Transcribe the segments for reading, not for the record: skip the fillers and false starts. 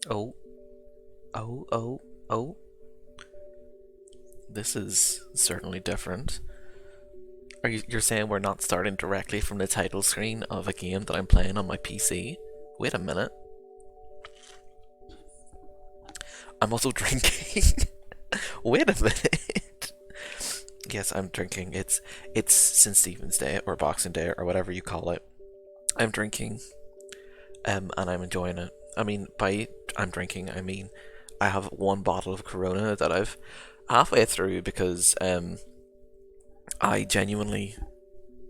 Oh, oh, oh, oh. This is certainly different. You're saying we're not starting directly from the title screen of a game that I'm playing on my PC? Wait a minute. I'm also drinking. Wait a minute. Yes, I'm drinking. It's St. Stephen's Day or Boxing Day or whatever you call it. I'm drinking, and I'm enjoying it. I mean, by I'm drinking, I mean I have one bottle of Corona that I've halfway through because I genuinely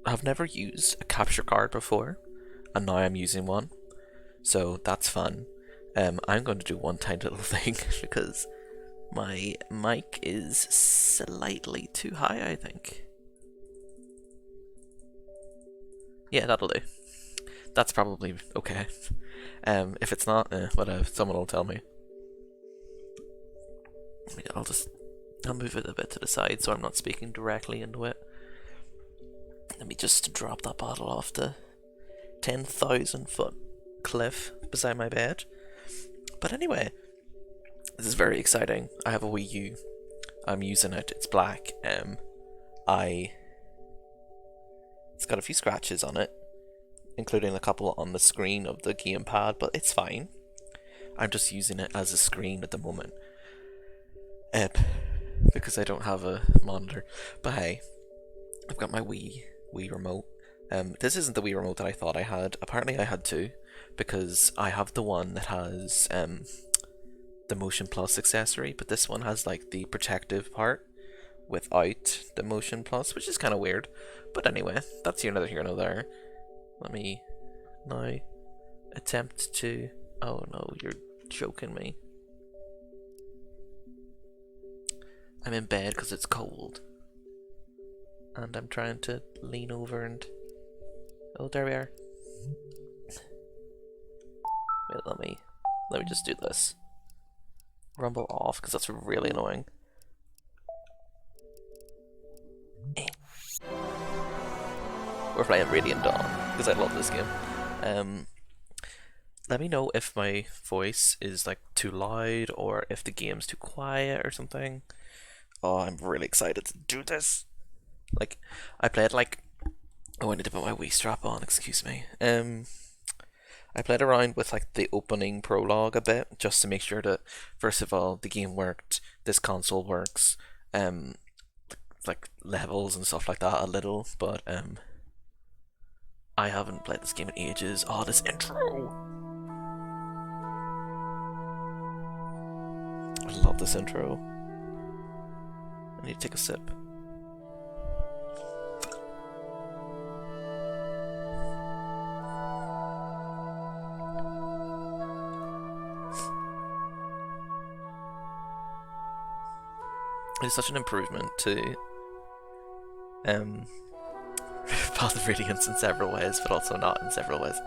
have never used a capture card before, and now I'm using one, so that's fun. I'm going to do one tiny little thing because my mic is slightly too high, I think. Yeah, that'll do. That's probably okay. If it's not, whatever, someone will tell me. I'll move it a bit to the side so I'm not speaking directly into it. Let me just drop that bottle off the 10,000 foot cliff beside my bed. But anyway, this is very exciting. I have a Wii U. I'm using it. It's black. I It's got a few scratches on it, including a couple on the screen of the gamepad, but it's fine. I'm just using it as a screen at the moment. Because I don't have a monitor. But hey, I've got my Wii remote. This isn't the Wii remote that I thought I had. Apparently I had two, because I have the one that has the Motion Plus accessory, but this one has like the protective part without the Motion Plus, which is kind of weird. But anyway, that's neither here nor there. Let me now attempt to... Oh no, you're joking me. I'm in bed because it's cold. And I'm trying to lean over and... Oh, there we are. Wait, let me just do this. Rumble off, because that's really annoying. We're playing Radiant Dawn, because I love this game. Let me know if my voice is like too loud, or if the game's too quiet or something. Oh, I'm really excited to do this. Like, I played like... Oh, I need to put my Wii strap on, excuse me. I played around with like the opening prologue a bit, just to make sure that, first of all, the game worked, this console works, like levels and stuff like that a little, but I haven't played this game in ages. Oh, this intro! I love this intro. I need to take a sip. It's such an improvement to Path of Radiance in several ways, but also not in several ways.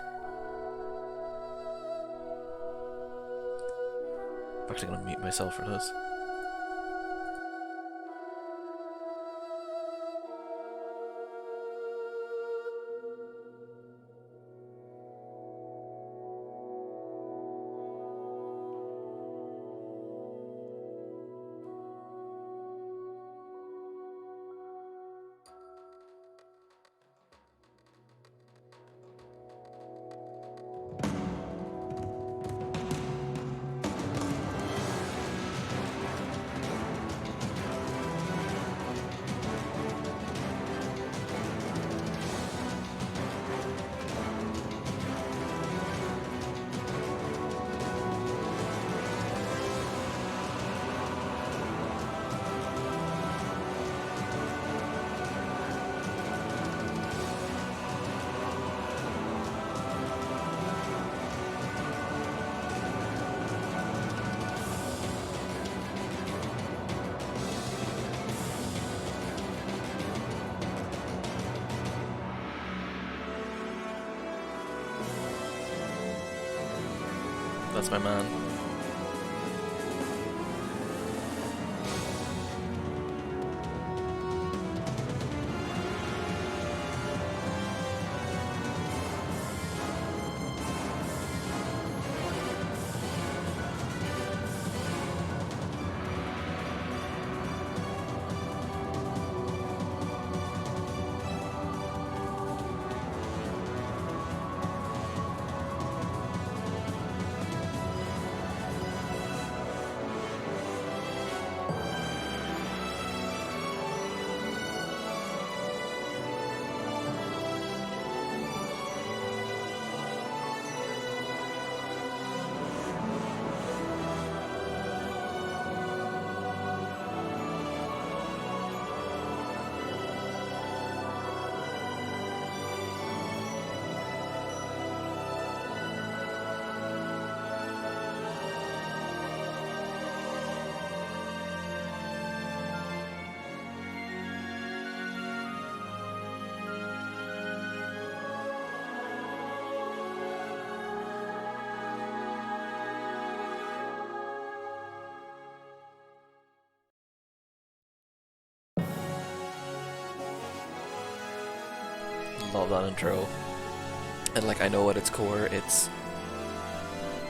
I'm actually going to mute myself for this. That's my man. love that intro. And like, I know at its core, it's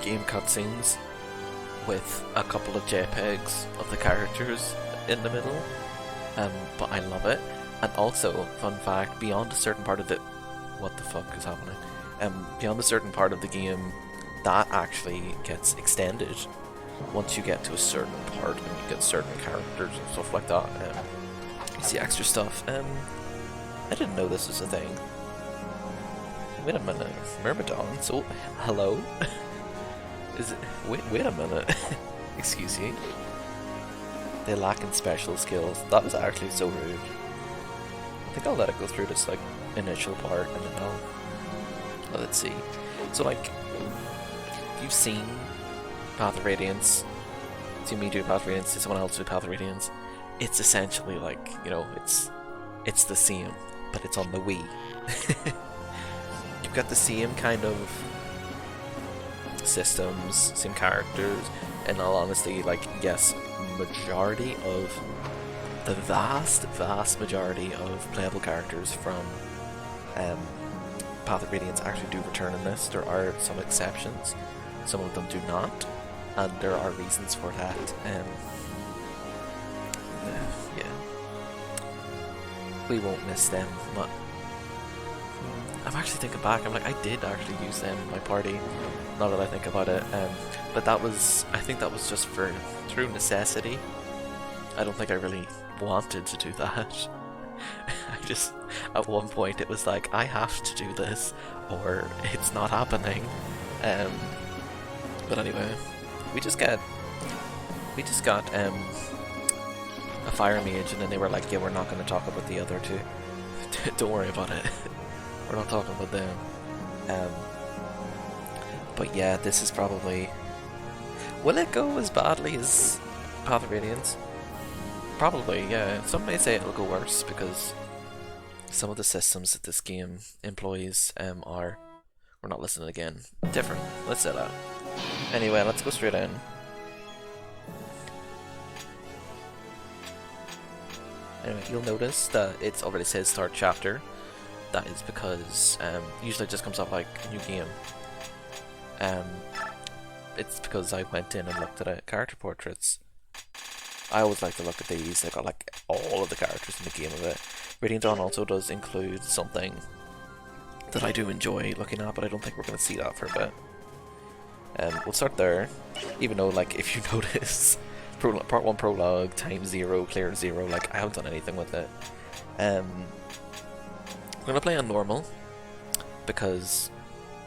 game cutscenes with a couple of JPEGs of the characters in the middle. But I love it. And also, fun fact, beyond a certain part of the... What the fuck is happening? Beyond a certain part of the game, that actually gets extended once you get to a certain part and you get certain characters and stuff like that. You see extra stuff. I didn't know this was a thing. Wait a minute, Myrmidon, so, hello? Is it, wait a minute. Excuse you. They lack in special skills. That was actually so rude. I think I'll let it go through this, like, initial part and then let's see. So, like, if you've seen Path of Radiance, see me do Path of Radiance, see someone else do Path of Radiance, it's essentially like, you know, it's the same, but it's on the Wii. You've got the same kind of systems, same characters, and in all honesty, like, yes, majority of the vast majority of playable characters from Path of Radiance actually do return in this. There are some exceptions, some of them do not, and there are reasons for that. Yeah, we won't miss them, but I'm actually thinking back, I'm like, I did actually use them in my party, now that I think about it, but that was, I think that was just through necessity. I don't think I really wanted to do that. I just, at one point it was like, I have to do this, or it's not happening. But anyway, we just got a fire mage, and then they were like, yeah, we're not going to talk about the other two. Don't worry about it. We're not talking about them. But yeah, this is probably... Will it go as badly as Path of Radiance? Probably, yeah. Some may say it'll go worse, because some of the systems that this game employs are... We're not listening again. Different. Let's say that. Anyway, let's go straight in. Anyway, you'll notice that it already says start chapter. That is because usually it just comes up like new game. It's because I went in and looked at character portraits. I always like to look at these. They got like all of the characters in the game of it. Radiant Dawn also does include something that I do enjoy looking at, but I don't think we're going to see that for a bit. We'll start there, even though, like, if you notice, part 1 prologue, time 0, clear 0, like, I haven't done anything with it. I'm going to play on normal, because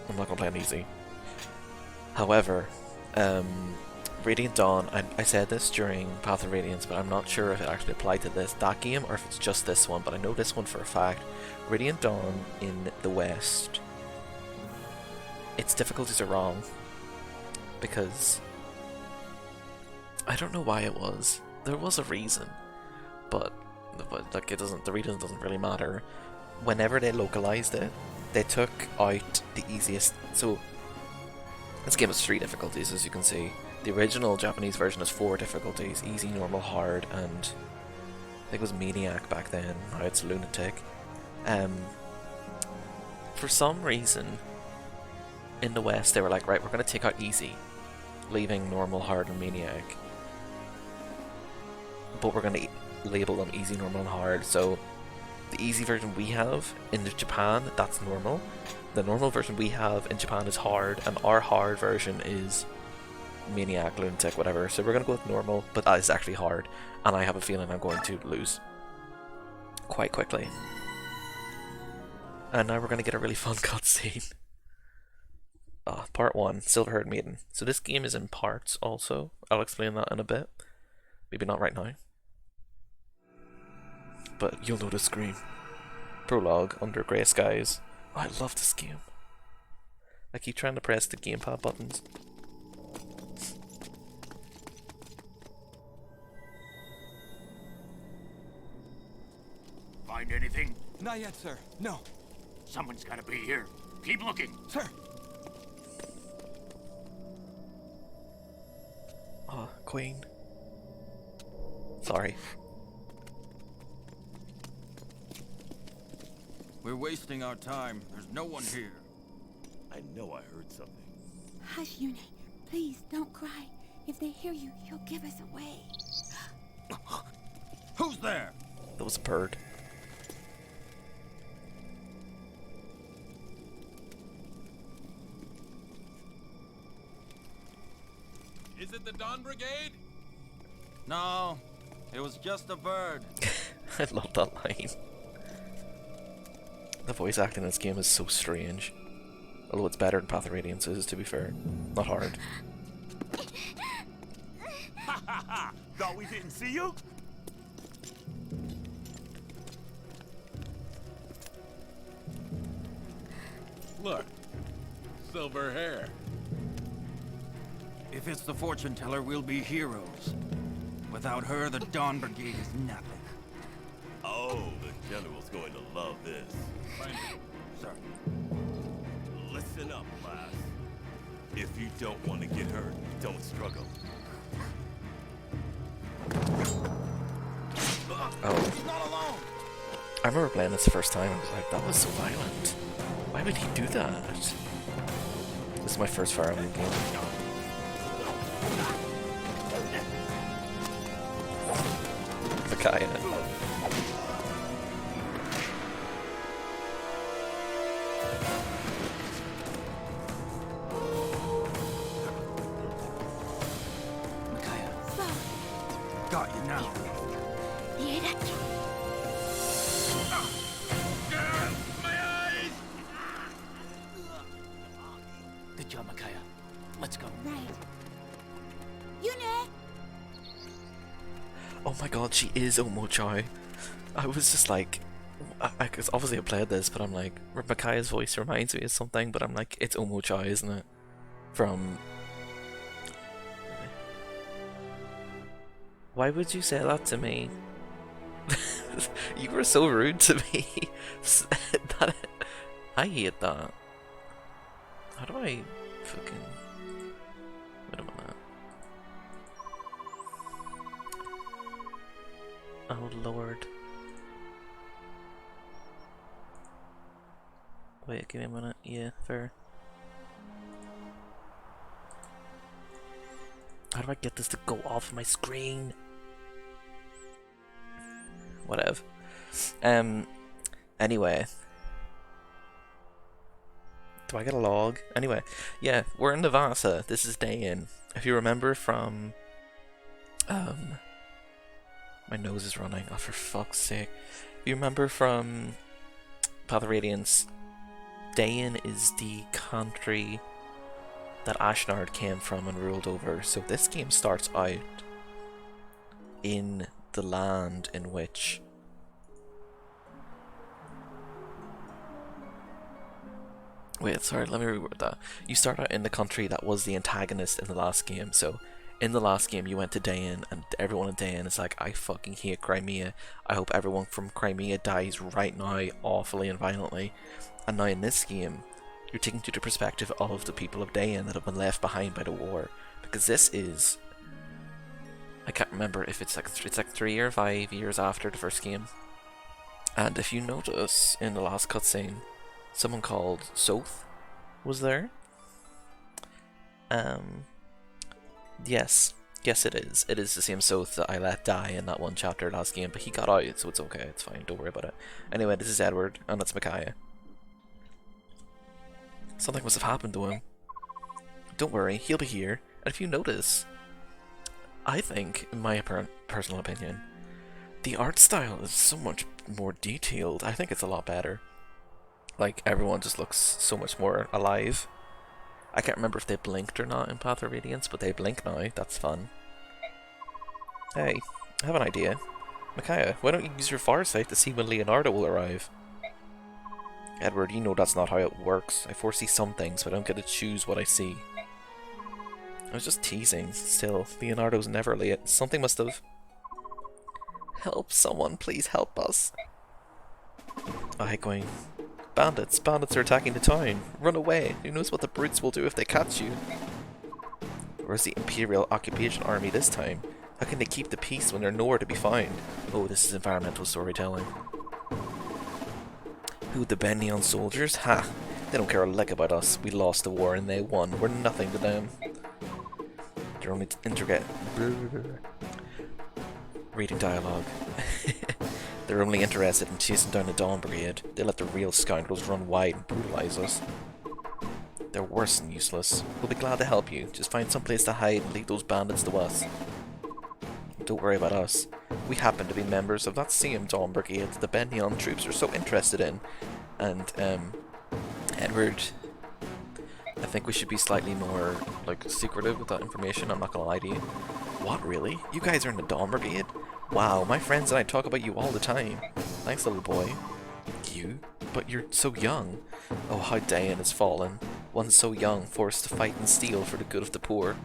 I'm not going to play on easy. However, Radiant Dawn, I said this during Path of Radiance, but I'm not sure if it actually applied to that game, or if it's just this one, but I know this one for a fact. Radiant Dawn in the West, its difficulties are wrong, because I don't know why it was. There was a reason, but like the reason doesn't really matter. Whenever they localized it, they took out the easiest. So this game has 3 difficulties, as you can see. The original Japanese version has 4 difficulties: easy, normal, hard, and I think it was Maniac back then. Now it's Lunatic. For some reason, in the West, they were like, right, we're going to take out easy, leaving normal, hard, and Maniac. But we're going to label them easy, normal, and hard. So the easy version we have in Japan, that's normal. The normal version we have in Japan is hard, and our hard version is Maniac, Lunatic, whatever. So we're going to go with normal, but that is actually hard, and I have a feeling I'm going to lose quite quickly. And now we're going to get a really fun cutscene. Part 1, Silverhaired Maiden. So this game is in parts also. I'll explain that in a bit. Maybe not right now. But you'll know the scream. Prologue, Under Grey Skies. Oh, I love this game. I keep trying to press the gamepad buttons. Find anything? Not yet, sir. No. Someone's gotta be here. Keep looking. Sir. Oh, Queen. Sorry. We're wasting our time. There's no one here. I know I heard something. Hush, Yune. Please, don't cry. If they hear you, you'll give us away. Who's there? That was a bird. Is it the Dawn Brigade? No, it was just a bird. I love that line. The voice acting in this game is so strange. Although it's better than Path of Radiance is, to be fair. Not hard. Ha ha ha! Thought we didn't see you? Look. Silver hair. If it's the fortune teller, we'll be heroes. Without her, the Dawn Brigade is nothing. Oh, the General's going to love this. Sir. Listen up, class. If you don't want to get hurt, don't struggle. Oh. Not alone! I remember playing this the first time and I was like, that was so violent. Why would he do that? This is my first Fire Emblem game. Micaiah. Micaiah, So, got you now. Good job, Micaiah. Let's go. right. Yune! Oh my god, she is Omochai. I was just like, cause obviously I played this, but I'm like, Micaiah's voice reminds me of something, but I'm like, it's Omochai, isn't it? From... Why would you say that to me? You were so rude to me. I hate that. How do I fucking... Wait a minute. Oh lord. Wait, give me a minute. Yeah, fair. How do I get this to go off my screen? Whatever. Anyway. Do I get a log? Anyway, yeah, we're in Navasa. This is day in. If you remember from... my nose is running. Oh, for fuck's sake. If you remember from Path of Radiance, Dayan is the country that Ashnard came from and ruled over. So this game starts out in the land in which... Wait, sorry, let me reword that. You start out in the country that was the antagonist in the last game. So in the last game you went to Dayan and everyone in Dayan is like, I fucking hate Crimea. I hope everyone from Crimea dies right now, awfully and violently. And now in this game, you're taking to the perspective of the people of Dayan that have been left behind by the war. Because this is... I can't remember if it's like 3 or 5 years after the first game. And if you notice in the last cutscene, someone called Soth was there. Yes it is. It is the same Soth that I let die in that one chapter last game, but he got out, so it's okay, it's fine, don't worry about it. Anyway, this is Edward, and that's Micaiah. Something must have happened to him. Don't worry, he'll be here. And if you notice, I think, in my personal opinion, the art style is so much more detailed. I think it's a lot better. Like, everyone just looks so much more alive. I can't remember if they blinked or not in Path of Radiance, but they blink now. That's fun. Hey, I have an idea. Micaiah, why don't you use your farsight to see when Leonardo will arrive? Edward, you know that's not how it works. I foresee some things, but I don't get to choose what I see. I was just teasing. Still, Leonardo's never late. Something must have... Help, someone, please help us. I hate going... Bandits! Bandits are attacking the town! Run away! Who knows what the brutes will do if they catch you? Where's the Imperial Occupation Army this time? How can they keep the peace when they're nowhere to be found? Oh, this is environmental storytelling. Who, the Benyon soldiers? Ha! They don't care a lick about us. We lost the war and they won. We're nothing to them. They're only reading dialogue. They're only interested in chasing down the Dawn Brigade. They let the real scoundrels run wide and brutalize us. They're worse than useless. We'll be glad to help you. Just find some place to hide and leave those bandits to us. Don't worry about us. We happen to be members of that same Dawn Brigade the Benyon troops are so interested in. And, Edward, I think we should be slightly more, like, secretive with that information. I'm not gonna lie to you. What, really? You guys are in the Dawn Brigade? Wow, my friends and I talk about you all the time. Thanks, little boy. You? But you're so young. Oh, how Diane has fallen. One so young, forced to fight and steal for the good of the poor.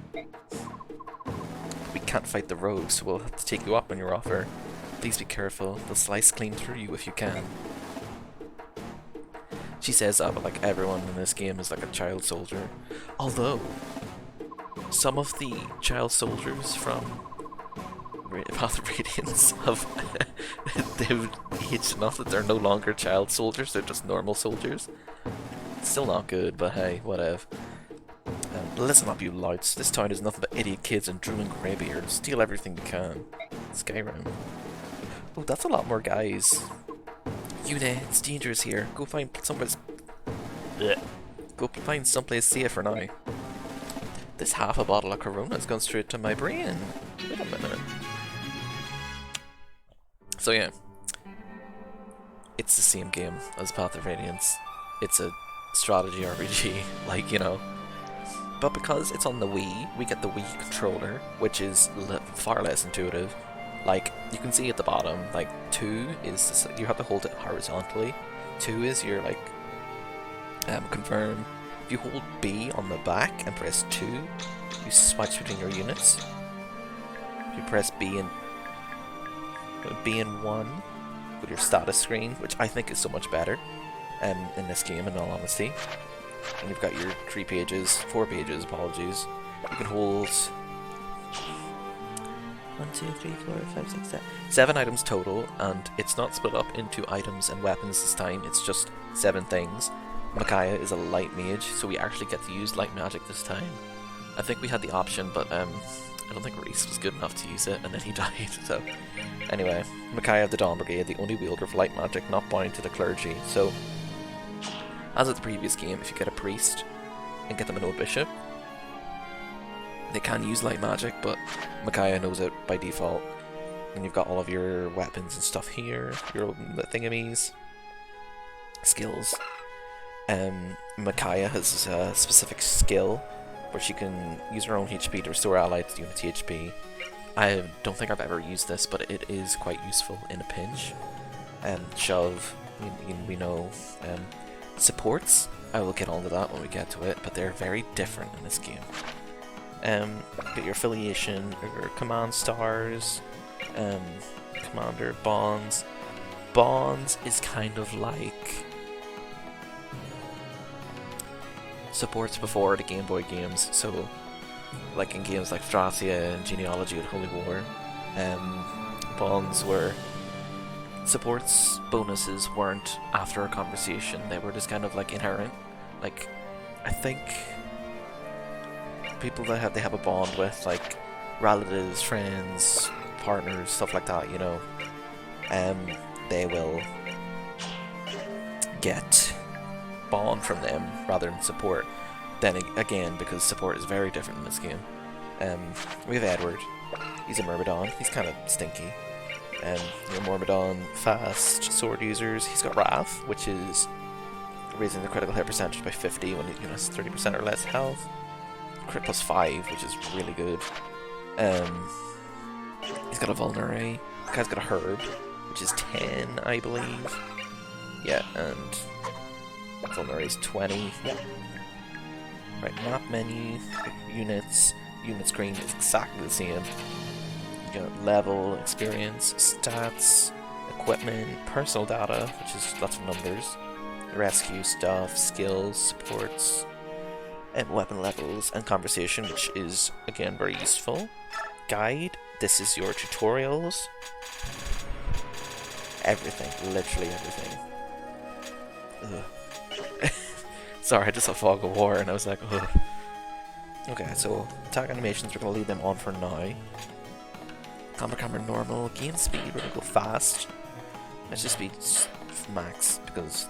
We can't fight the rogues, so we'll have to take you up on your offer. Please be careful. They'll slice clean through you if you can. She says that, but like everyone in this game is like a child soldier. Although, some of the child soldiers from Path of Radiance have they've aged enough that they're no longer child soldiers, they're just normal soldiers. Still not good, but hey, whatever. Listen up, you louts. This town is nothing but idiot kids and drooling greybeards. Steal everything you can. Skyrim. Oh, that's a lot more guys. You there, it's dangerous here. Go find someplace. Blech. Go find someplace safe for now. This half a bottle of Corona's gone straight to my brain. Wait a minute. So yeah, it's the same game as Path of Radiance. It's a strategy RPG, like, you know. But because it's on the Wii, we get the Wii controller, which is far less intuitive. Like, you can see at the bottom, like, 2 is, this, you have to hold it horizontally. 2 is your, like, confirm. If you hold B on the back and press 2, you switch between your units. If you press B and 1 with your status screen, which I think is so much better in this game, in all honesty. And you've got your 4 pages, apologies. You can hold 1, 2, 3, 4, 5, 6, 7. 7 items total, and it's not split up into items and weapons this time, it's just 7 things. Micaiah is a light mage, so we actually get to use light magic this time. I think we had the option, but I don't think Reese was good enough to use it, and then he died, so... Anyway, Micaiah of the Dawn Brigade, the only wielder of light magic not bound to the clergy, so... As at the previous game, if you get a priest and get them an old bishop, they can use light magic, but Micaiah knows it by default. And you've got all of your weapons and stuff here, your thingamies, skills. Micaiah has a specific skill where she can use her own HP to restore allied units HP. I don't think I've ever used this, but it is quite useful in a pinch. Shove, we know. Supports, I will get onto that when we get to it, but they're very different in this game. Get your affiliation, your command stars, commander, bonds. Bonds is kind of like supports before the Game Boy games, so like in games like Thracia and Genealogy and Holy War, bonds were supports bonuses weren't after a conversation, they were just kind of like inherent. Like, I think people that they have a bond with, like relatives, friends, partners, stuff like that, you know, they will get bond from them rather than support. Then again, because support is very different in this game. We have Edward. He's a Myrmidon. He's kind of stinky. Myrmidon, fast sword users. He's got Wrath, which is raising the critical hit percentage by 50 when he has 30% or less health. Crit plus 5, which is really good. He's got a Vulnerary. The guy's got a Herb, which is 10, I believe. Yeah, and Vulnerary's 20. Yeah. Right, map menu, units. Unit screen is exactly the same. You got level, experience, stats, equipment, personal data, which is lots of numbers, rescue stuff, skills, supports, and weapon levels, and conversation, which is, again, very useful. Guide, this is your tutorials. Everything, literally everything. ugh. Sorry, I just saw Fog of War and I was like, ugh. Okay, so attack animations, we're gonna leave them on for now. Camera normal, game speed, we're gonna go fast. Let's just be max because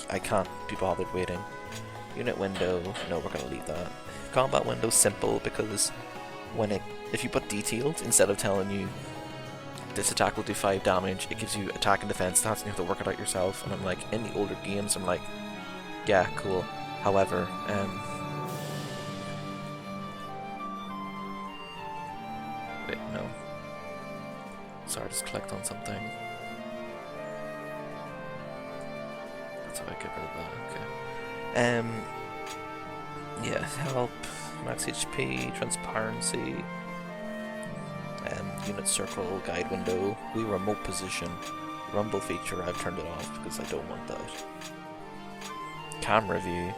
I can't be bothered waiting. Unit window, no, we're gonna leave that. Combat window simple because if you put detailed instead of telling you this attack will do 5 damage, it gives you attack and defense stats and you have to work it out yourself. And I'm like, in the older games, I'm like, yeah, cool. However, wait, no. Sorry, I just clicked on something. That's how I get rid of that, okay. Yeah, help, max HP, transparency, unit circle, guide window, we remote position, rumble feature, I've turned it off because I don't want that. Camera view,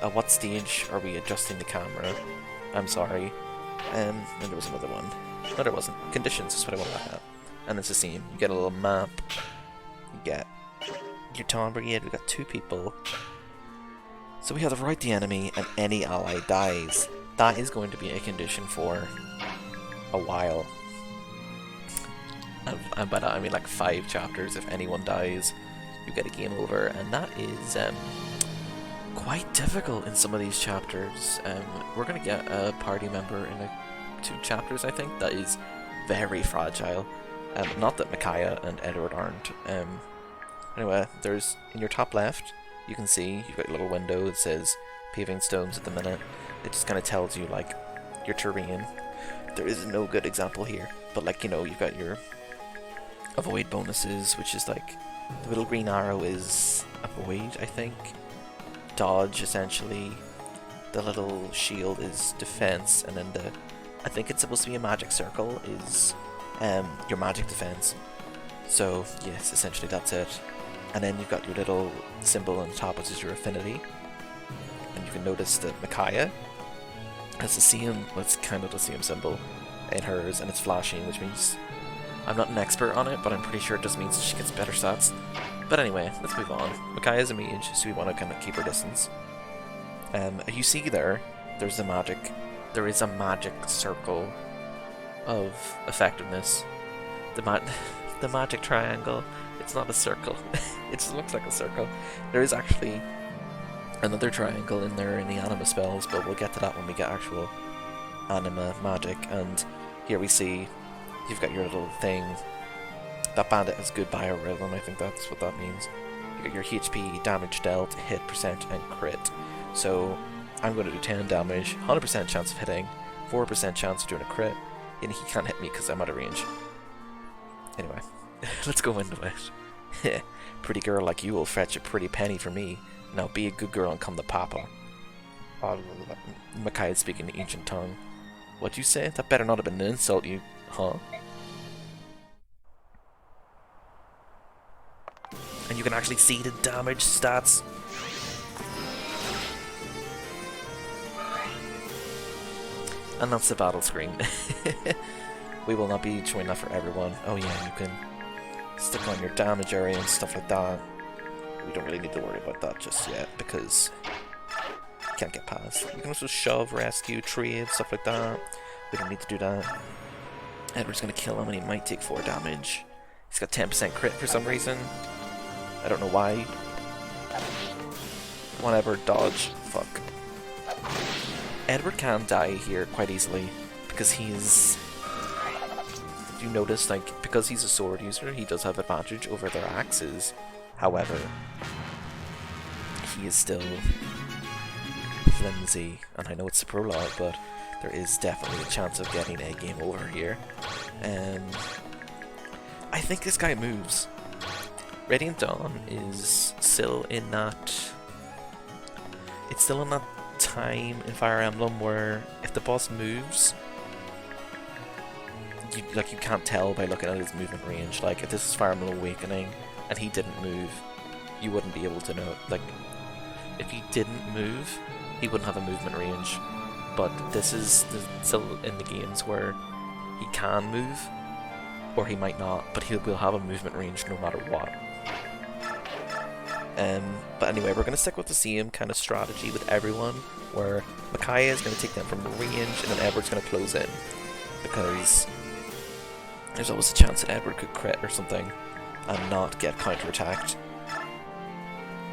at what stage are we adjusting the camera? I'm sorry. And there was another one. No, there wasn't. Conditions is what I want to look at. And it's the same. You get a little map. You get your Dawn Brigade. We got 2 people. So we have to right the enemy and any ally dies. That is going to be a condition for a while. And by that I mean like 5 chapters. If anyone dies, you get a game over. And that is quite difficult in some of these chapters. We're going to get a party member in 2 chapters, I think, that is very fragile. Not that Micaiah and Edward aren't. Anyway, there's, in your top left, you can see, you've got your little window that says paving stones at the minute. It just kind of tells you, like, your terrain. There is no good example here, but, like, you know, you've got your avoid bonuses, which is, like, the little green arrow is avoid, I think. Dodge, essentially. The little shield is defense, and then I think it's supposed to be a magic circle, is your magic defense. So, yes, essentially that's it. And then you've got your little symbol on the top, which is your affinity. And you can notice that Micaiah has the same, well, it's kind of the same symbol in hers, and it's flashing, which means, I'm not an expert on it, but I'm pretty sure it just means she gets better stats. But anyway, let's move on. Micaiah's a mage, so we want to kind of keep her distance. You see there's a magic, there is a magic circle of effectiveness. The magic triangle, it's not a circle. It just looks like a circle. There is actually another triangle in there in the anima spells, but we'll get to that when we get actual anima magic. And here we see you've got your little thing. That bandit has good biorhythm, I think that's what that means. You got your HP, damage dealt, hit percent, and crit. So I'm going to do 10 damage, 100% chance of hitting, 4% chance of doing a crit, and he can't hit me because I'm out of range. Anyway, let's go into it. Pretty girl like you will fetch a pretty penny for me. Now be a good girl and come to Papa. Micaiah speaking the ancient tongue. What'd you say? That better not have been an insult, you... Huh? And you can actually see the damage stats. And that's the battle screen. We will not be showing that for everyone. Oh yeah, you can stick on your damage area and stuff like that. We don't really need to worry about that just yet because you can't get past. You can also shove, rescue, trade, stuff like that. We don't need to do that. Edward's gonna kill him and he might take 4 damage. He's got 10% crit for some reason. I don't know why. Whatever, dodge. Fuck. Edward can die here quite easily because he's... Did you notice, like, because he's a sword user, he does have advantage over their axes. However, he is still flimsy, and I know it's a prologue, but there is definitely a chance of getting a game over here. I think this guy moves. Radiant Dawn is still in that... It's still in that time in Fire Emblem where if the boss moves, you can't tell by looking at his movement range. Like, if this is Fire Emblem Awakening and he didn't move, you wouldn't be able to know. Like, if he didn't move, he wouldn't have a movement range. But this is still in the games where he can move, or he might not, but he will have a movement range no matter what. But anyway, we're going to stick with the same kind of strategy with everyone, where Micaiah is going to take them from range, and then Edward's going to close in. Because there's always a chance that Edward could crit or something, and not get counterattacked.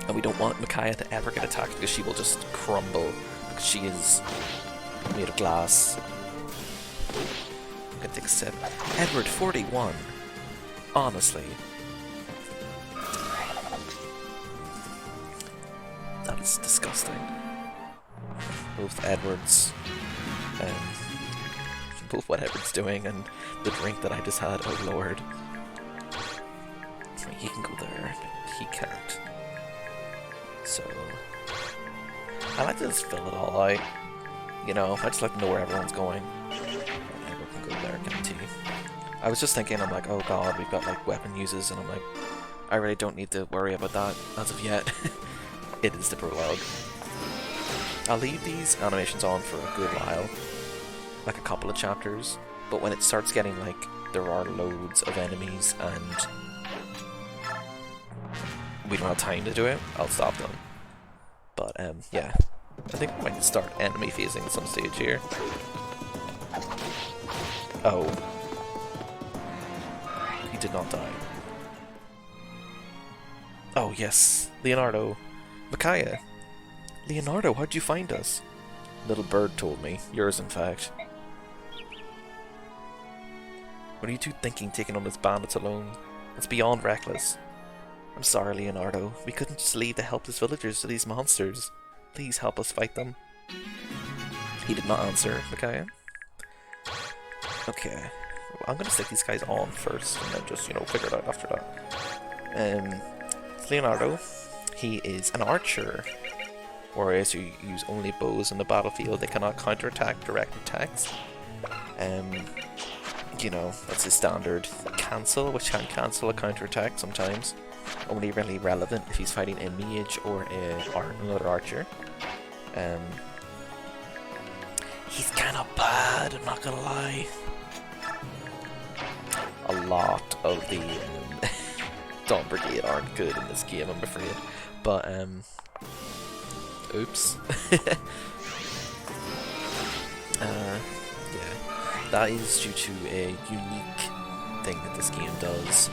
And we don't want Micaiah to ever get attacked, because she will just crumble, because she is made of glass. I'm going to take a sip. Edward, 41. Honestly. That is disgusting. Both Edward's, both what Edward's doing and the drink that I just had, oh lord. He can go there, but he can't. So, I like to just fill it all out. You know, I just like to know where everyone's going. Everyone can go there, get tea. I was just thinking, I'm like, oh god, we've got like weapon uses, and I'm like, I really don't need to worry about that as of yet. It is the prologue. I'll leave these animations on for a good while, like a couple of chapters, but when it starts getting like, there are loads of enemies and we don't have time to do it, I'll stop them. But yeah, I think we might start enemy phasing at some stage here. Oh. He did not die. Oh yes, Leonardo. Micaiah! Leonardo, how'd you find us? Little bird told me. Yours, in fact. What are you two thinking, taking on this bandits alone? It's beyond reckless. I'm sorry, Leonardo. We couldn't just leave the helpless villagers to these monsters. Please help us fight them. He did not answer, Micaiah. Okay. Well, I'm gonna stick these guys on first, and then just, you know, figure it out after that. It's Leonardo. He is an archer. Warriors who use only bows on the battlefield. They cannot counterattack direct attacks. You know, that's his standard cancel, which can cancel a counterattack sometimes. Only really relevant if he's fighting a mage or another archer. He's kind of bad, I'm not gonna lie. A lot of the Dawn Brigade aren't good in this game, I'm afraid. But, oops. Yeah, that is due to a unique thing that this game does,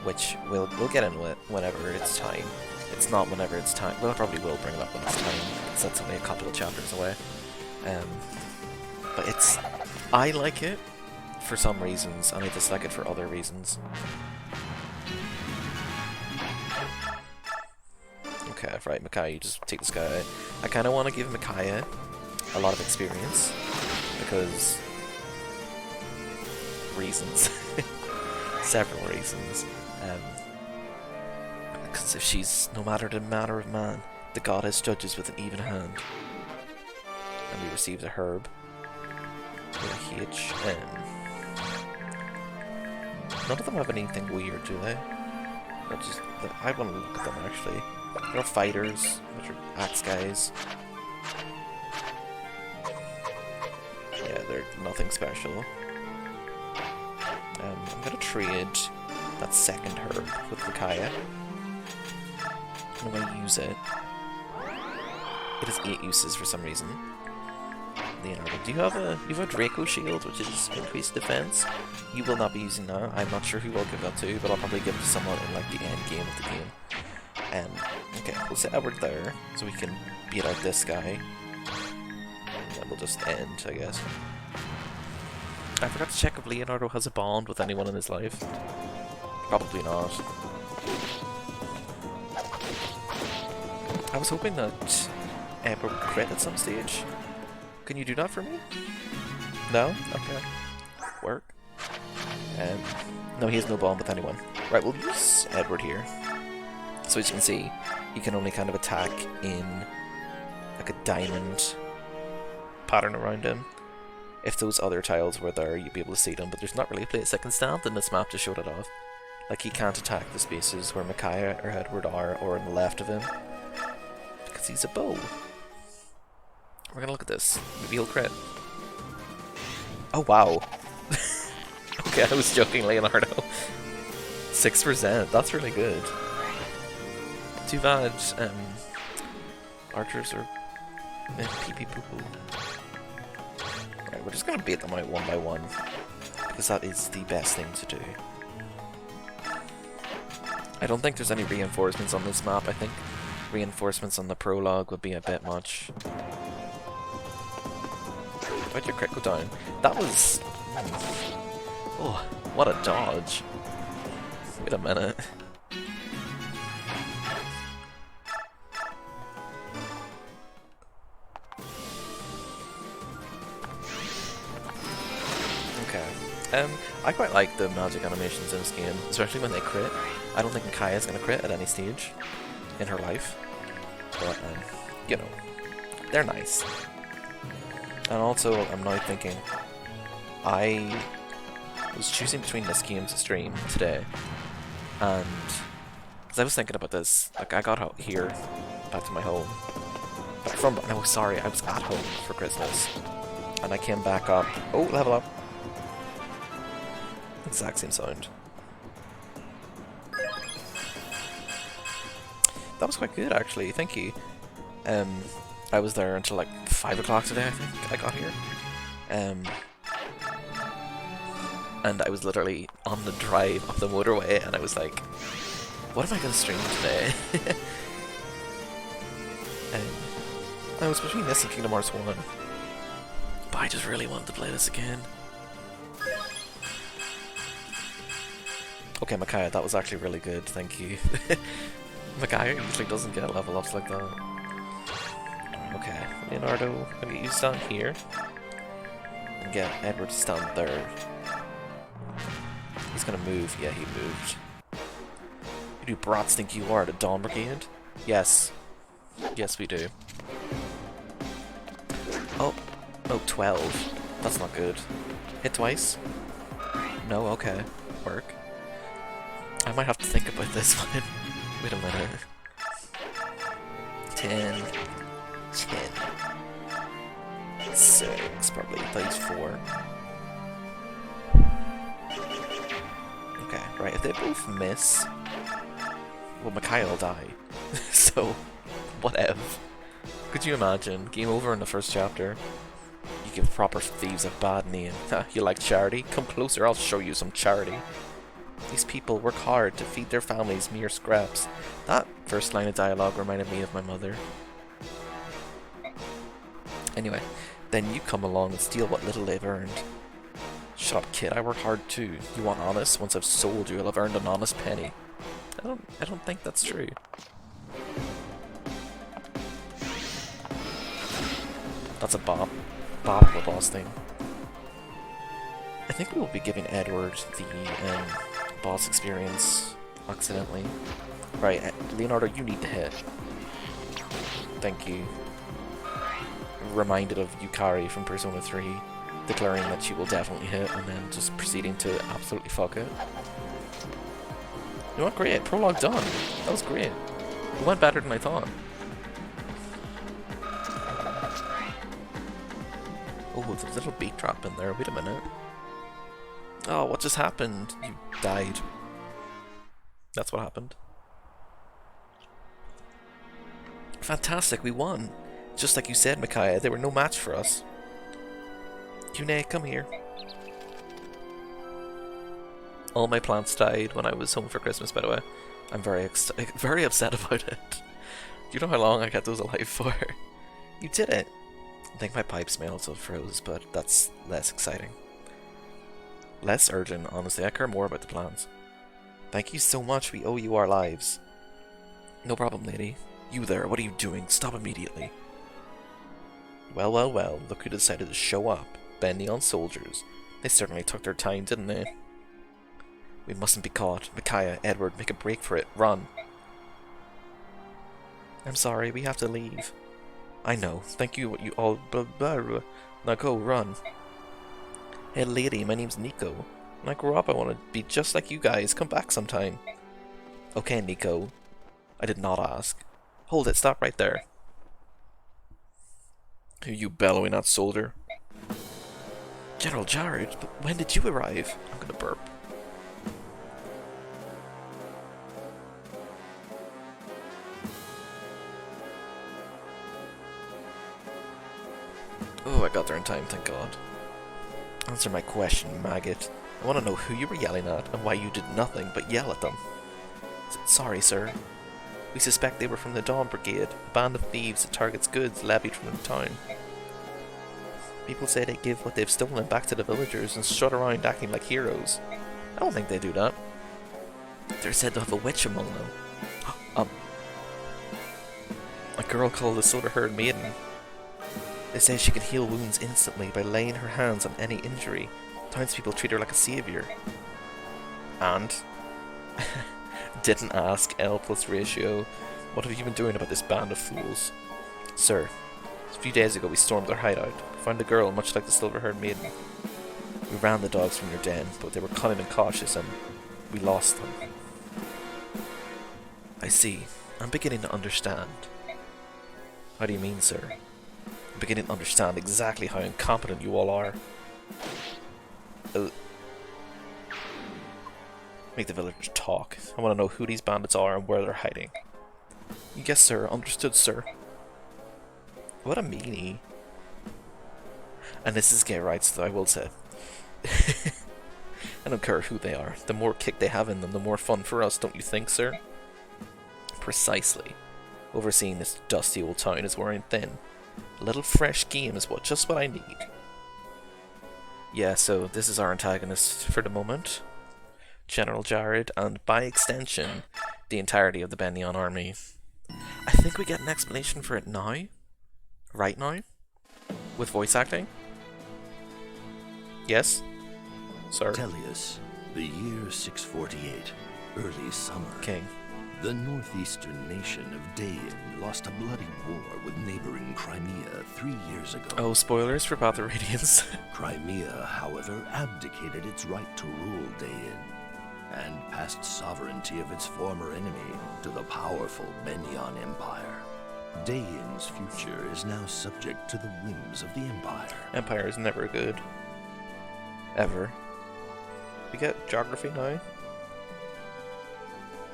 which we'll get into it whenever it's time. It's not whenever it's time. Well, I probably will bring it up when it's time, because that's only a couple of chapters away. But it's... I like it for some reasons, and I dislike it for other reasons. Okay, right, Micaiah, you just take this guy out. I kind of want to give Micaiah a lot of experience, because... reasons. Several reasons. Because if she's no matter the manner of man, the goddess judges with an even hand. And we receive a herb. With a H. None of them have anything weird, do they? I want to look at them actually. They're fighters, which are axe guys. Yeah, they're nothing special. I'm gonna trade that second herb with Micaiah. I'm gonna use it. It has 8 uses for some reason. Leonardo, do you have a Draco shield, which is increased defense? You will not be using that. I'm not sure who I'll give that to, but I'll probably give it to someone in like the end game of the game. Okay, we'll set Edward there, so we can beat out this guy. And then we'll just end, I guess. I forgot to check if Leonardo has a bond with anyone in his life. Probably not. I was hoping that Edward would crit at some stage. Can you do that for me? No? Okay. Work. No, he has no bond with anyone. Right, we'll use Edward here. So as you can see, he can only kind of attack in like a diamond pattern around him. If those other tiles were there, you'd be able to see them, but there's not really a place that can stand in this map to show it off. Like, he can't attack the spaces where Micaiah or Edward are, or on the left of him. Because he's a bow. We're gonna look at this. Maybe he'll crit. Oh, wow. Okay, I was joking, Leonardo. 6%, that's really good. Too bad, archers are pee poo poo. Right, we're just gonna beat them out one by one, because that is the best thing to do. I don't think there's any reinforcements on this map. I think reinforcements on the prologue would be a bit much. Why'd your crit go down? That was... Oh, what a dodge. Wait a minute. I quite like the magic animations in this game, especially when they crit. I don't think Micaiah's gonna crit at any stage in her life, but you know, they're nice. And also, I'm now thinking, I was choosing between this game to stream today, and because I was thinking about this, like I got out here, back to my home, but no, sorry, I was at home for Christmas, and I came back up. Oh, level up. Exact same sound. That was quite good, actually. Thank you. I was there until like 5 o'clock today, I think I got here. And I was literally on the drive up the motorway, and I was like, what am I going to stream today? I was between this and Kingdom Hearts 1, but I just really wanted to play this again. Okay, Micaiah, that was actually really good, thank you. Micaiah usually doesn't get level ups like that. Okay, Leonardo, I'll get you stand here. And get Edward to stand there. He's gonna move, yeah, he moved. You do brats think you are the Dawn Brigade? Yes. Yes, we do. Oh, 12. That's not good. Hit twice? No, okay. Work. I might have to think about this one. Wait a minute. 10. 6, probably. These 4. Okay, right. If they both miss, well, Micaiah will die. So, whatever. Could you imagine? Game over in the first chapter. You give proper thieves a bad name. You like charity? Come closer, I'll show you some charity. These people work hard to feed their families mere scraps. That first line of dialogue reminded me of my mother. Anyway, then you come along and steal what little they've earned. Shut up, kid, I work hard too. You want honest? Once I've sold you, I'll have earned an honest penny. I don't think that's true. That's a bop. Bop the boss thing. I think we will be giving Edward the boss experience accidentally. Right, Leonardo, you need to hit. Thank you. Reminded of Yukari from Persona 3, declaring that she will definitely hit, and then just proceeding to absolutely fuck it. You know what? Great. Prologue done. That was great. It went better than I thought. Oh, there's a little beat drop in there. Wait a minute. Oh, what just happened? You died. That's what happened. Fantastic, we won. Just like you said, Micaiah, they were no match for us. Yune, come here. All my plants died when I was home for Christmas, by the way. I'm very upset about it. Do you know how long I kept those alive for? You did it. I think my pipes may also froze, but that's less exciting. Less urgent, honestly. I care more about the plans. Thank you so much. We owe you our lives. No problem, lady. You there, what are you doing? Stop immediately. Well, well, well. Look who decided to show up. Bending on soldiers. They certainly took their time, didn't they? We mustn't be caught. Micaiah, Edward, make a break for it. Run. I'm sorry, we have to leave. I know. Thank you, you all. Blah, blah, blah. Now go, run. Hey lady, my name's Nico. When I grow up, I want to be just like you guys. Come back sometime. Okay, Nico. I did not ask. Hold it, stop right there. Who you bellowing at, soldier? General Jared, but when did you arrive? I'm gonna burp. Oh, I got there in time, thank God. Answer my question, maggot. I want to know who you were yelling at and why you did nothing but yell at them. Sorry, sir. We suspect they were from the Dawn Brigade, a band of thieves that targets goods levied from the town. People say they give what they've stolen back to the villagers and strut around acting like heroes. I don't think they do that. They're said to have a witch among them. A girl called the Silver-Haired Maiden. They say she can heal wounds instantly by laying her hands on any injury. Townspeople treat her like a saviour. And... didn't ask, L plus ratio. What have you been doing about this band of fools? Sir, a few days ago we stormed their hideout. Found a girl much like the Silver-Haired Maiden. We ran the dogs from your den, but they were cunning and cautious and we lost them. I see. I'm beginning to understand. How do you mean, sir? I'm beginning to understand exactly how incompetent you all are. Make the villagers talk. I want to know who these bandits are and where they're hiding. Yes, sir. Understood, sir. What a meanie. And this is gay rights, though, I will say. I don't care who they are. The more kick they have in them, the more fun for us, don't you think, sir? Precisely. Overseeing this dusty old town is wearing thin. A little fresh game is just what I need. Yeah, so this is our antagonist for the moment. General Jared, and by extension, the entirety of the Benyon army. I think we get an explanation for it now. Right now? With voice acting? Yes? Sir? Tellius, the year 648, early summer. King. The northeastern nation of Dain lost a bloody war with neighboring Crimea 3 years ago. Oh, spoilers for Path of Radiance. Crimea, however, abdicated its right to rule Dain and passed sovereignty of its former enemy to the powerful Benyon Empire. Dain's future is now subject to the whims of the Empire. Empire is never good. Ever. We get geography now?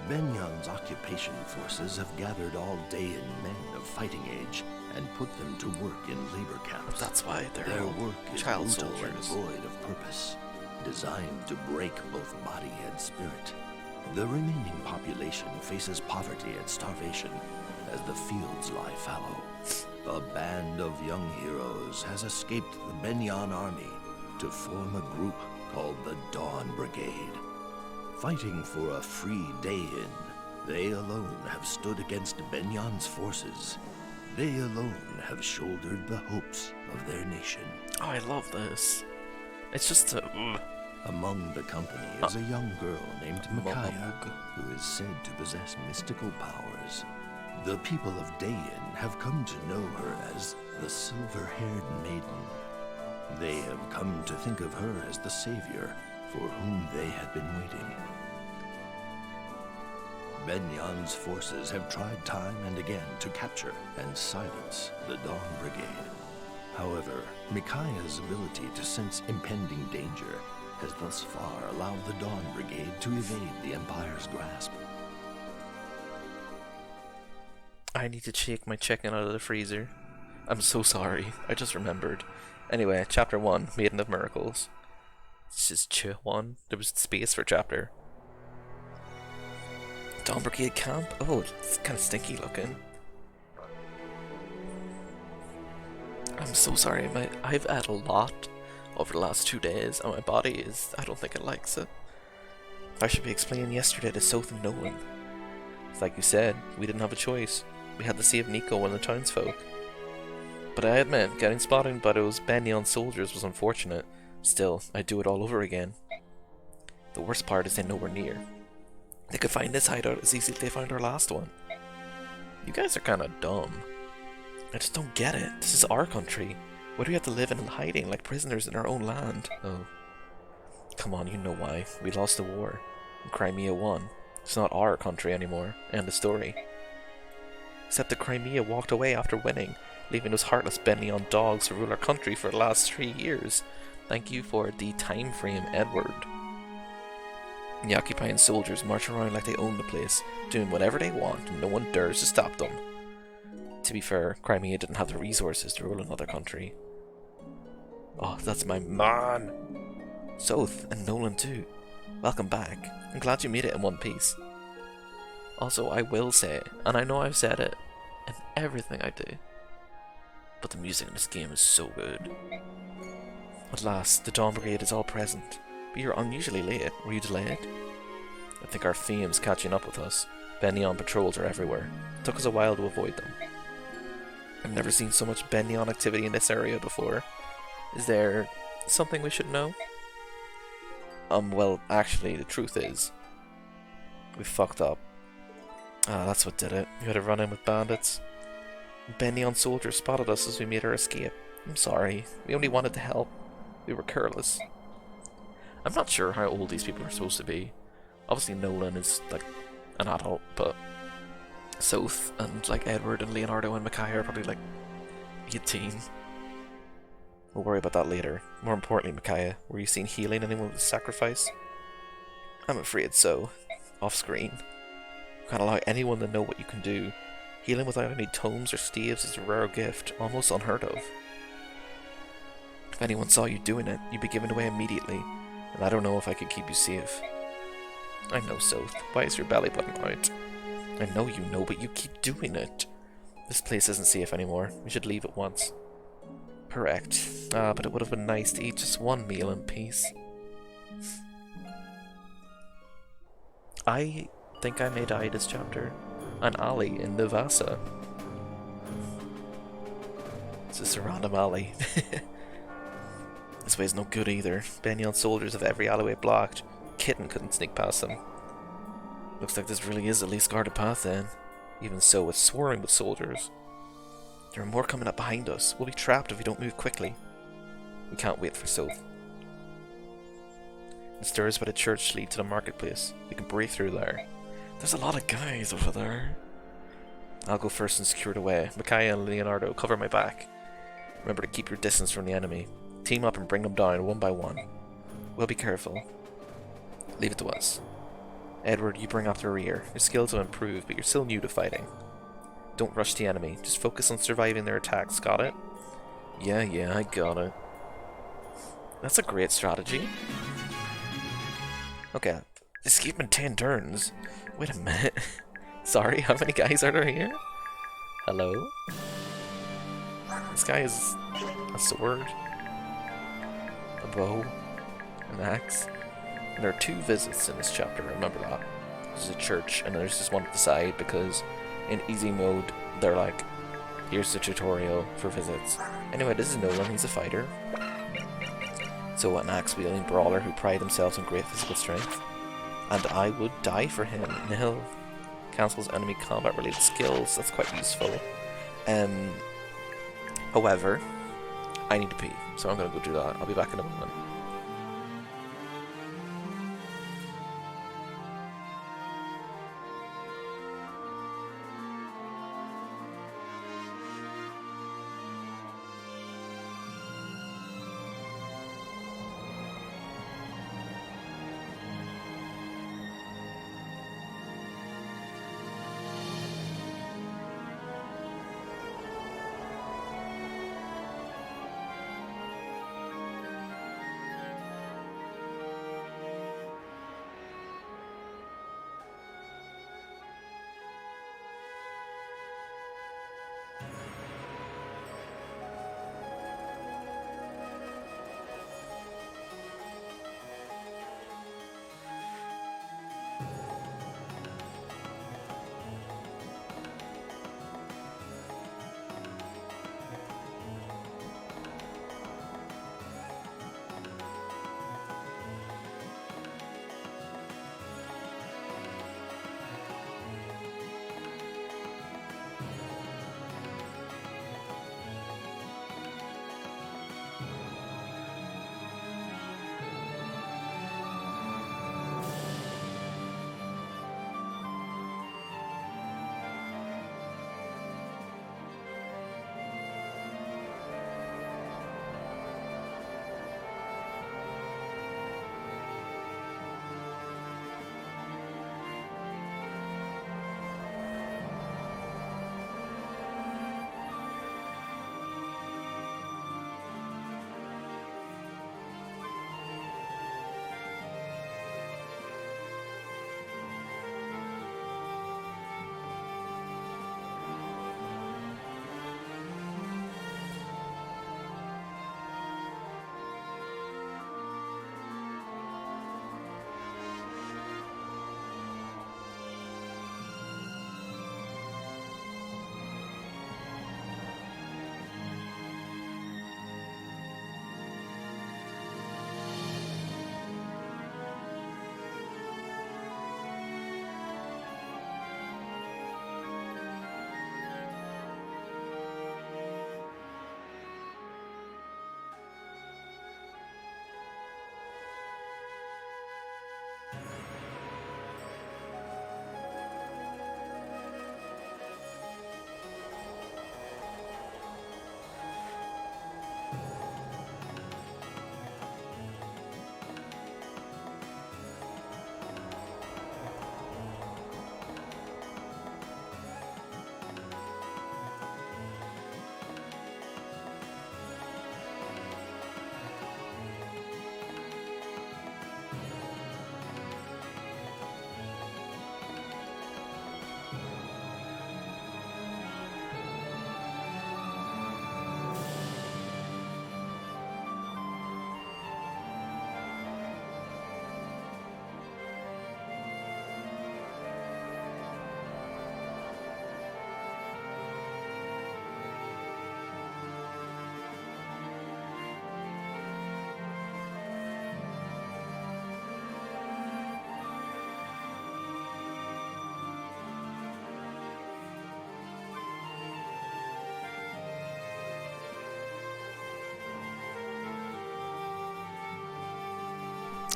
Benyon's occupation forces have gathered all Dain men of fighting age and put them to work in labor camps. That's why they're Their work is child brutal and soldiers. void of purpose, designed to break both body and spirit. The remaining population faces poverty and starvation as the fields lie fallow. A band of young heroes has escaped the Benyon army to form a group called the Dawn Brigade. Fighting for a free Dain, they alone have stood against Benyon's forces. They alone have shouldered the hopes of their nation. Oh, I love this. It's just a... Among the company is a young girl named Micaiah, who is said to possess mystical powers. The people of Dain have come to know her as the Silver-Haired Maiden. They have come to think of her as the savior for whom they had been waiting. Benyon's forces have tried time and again to capture and silence the Dawn Brigade. However, Micaiah's ability to sense impending danger has thus far allowed the Dawn Brigade to evade the Empire's grasp. I need to take my chicken out of the freezer. I'm so sorry. I just remembered. Anyway, chapter 1, Maiden of Miracles. This is Ch 1. There was space for chapter. Dawn Brigade camp? Oh, it's kind of stinky looking. I'm so sorry. I've had a lot over the last 2 days, and my body is... I don't think it likes it. I should be explaining yesterday to South and Nolan. It's like you said, we didn't have a choice. We had to save Nico and the townsfolk. But I admit, getting spotted by those Benyon soldiers was unfortunate. Still, I'd do it all over again. The worst part is they know we're near. They could find this hideout as easy as they found our last one. You guys are kinda dumb. I just don't get it. This is our country. Why do we have to live in hiding like prisoners in our own land? Oh. Come on, you know why. We lost the war. And Crimea won. It's not our country anymore. End of story. Except that Crimea walked away after winning, leaving those heartless Benyon dogs to rule our country for the last 3 years. Thank you for the time frame, Edward. The occupying soldiers march around like they own the place, doing whatever they want and no one dares to stop them. To be fair, Crimea didn't have the resources to rule another country. Oh, that's my man! Soth, and Nolan too. Welcome back. I'm glad you made it in one piece. Also, I will say, and I know I've said it in everything I do, but the music in this game is so good. At last, the Dawn Brigade is all present, but you're unusually late. Were you delayed? I think our fame's catching up with us. Benyon patrols are everywhere. It took us a while to avoid them. I've never seen so much Benyon activity in this area before. Is there something we should know? Well, actually, the truth is, we fucked up. Ah, that's what did it. We had a run-in with bandits. Benyon soldiers spotted us as we made our escape. I'm sorry. We only wanted to help. We were careless. I'm not sure how old these people are supposed to be. Obviously Nolan is, like, an adult, but Soth and, like, Edward and Leonardo and Micaiah are probably, like, 18. We'll worry about that later. More importantly, Micaiah, were you seen healing anyone with a sacrifice? I'm afraid so. Off-screen. You can't allow anyone to know what you can do. Healing without any tomes or staves is a rare gift, almost unheard of. If anyone saw you doing it, you'd be given away immediately, and I don't know if I could keep you safe. I know, Soth. Why is your belly button out? I know you know, but you keep doing it. This place isn't safe anymore. We should leave at once. Correct. Ah, but it would have been nice to eat just one meal in peace. I think I may die this chapter. An alley in Navassa. It's just a random alley. This way's no good either. Benyon soldiers have every alleyway blocked. Kitten couldn't sneak past them. Looks like this really is the least guarded path then. Even so, it's swarming with soldiers. There are more coming up behind us. We'll be trapped if we don't move quickly. We can't wait for Soth. The stairs by the church lead to the marketplace. We can break through there. There's a lot of guys over there. I'll go first and secure the way. Micaiah and Leonardo, cover my back. Remember to keep your distance from the enemy. Team up and bring them down one by one. We'll be careful. Leave it to us. Edward, you bring up the rear. Your skills have improved, but you're still new to fighting. Don't rush the enemy. Just focus on surviving their attacks. Got it? Yeah, I got it. That's a great strategy. Okay. Escape in 10 turns. Wait a minute. Sorry, how many guys are there here? Hello? This guy has a sword, a bow, an axe. And there are 2 visits in this chapter, remember that. There's a church, and there's just one at the side because in easy mode, they're like, here's the tutorial for visits. Anyway, this is Nolan, he's a fighter. So an axe-wielding brawler who pride themselves on great physical strength. And I would die for him. Nihil cancels enemy combat-related skills, that's quite useful. However, I need to pee, so I'm gonna go do that. I'll be back in a moment.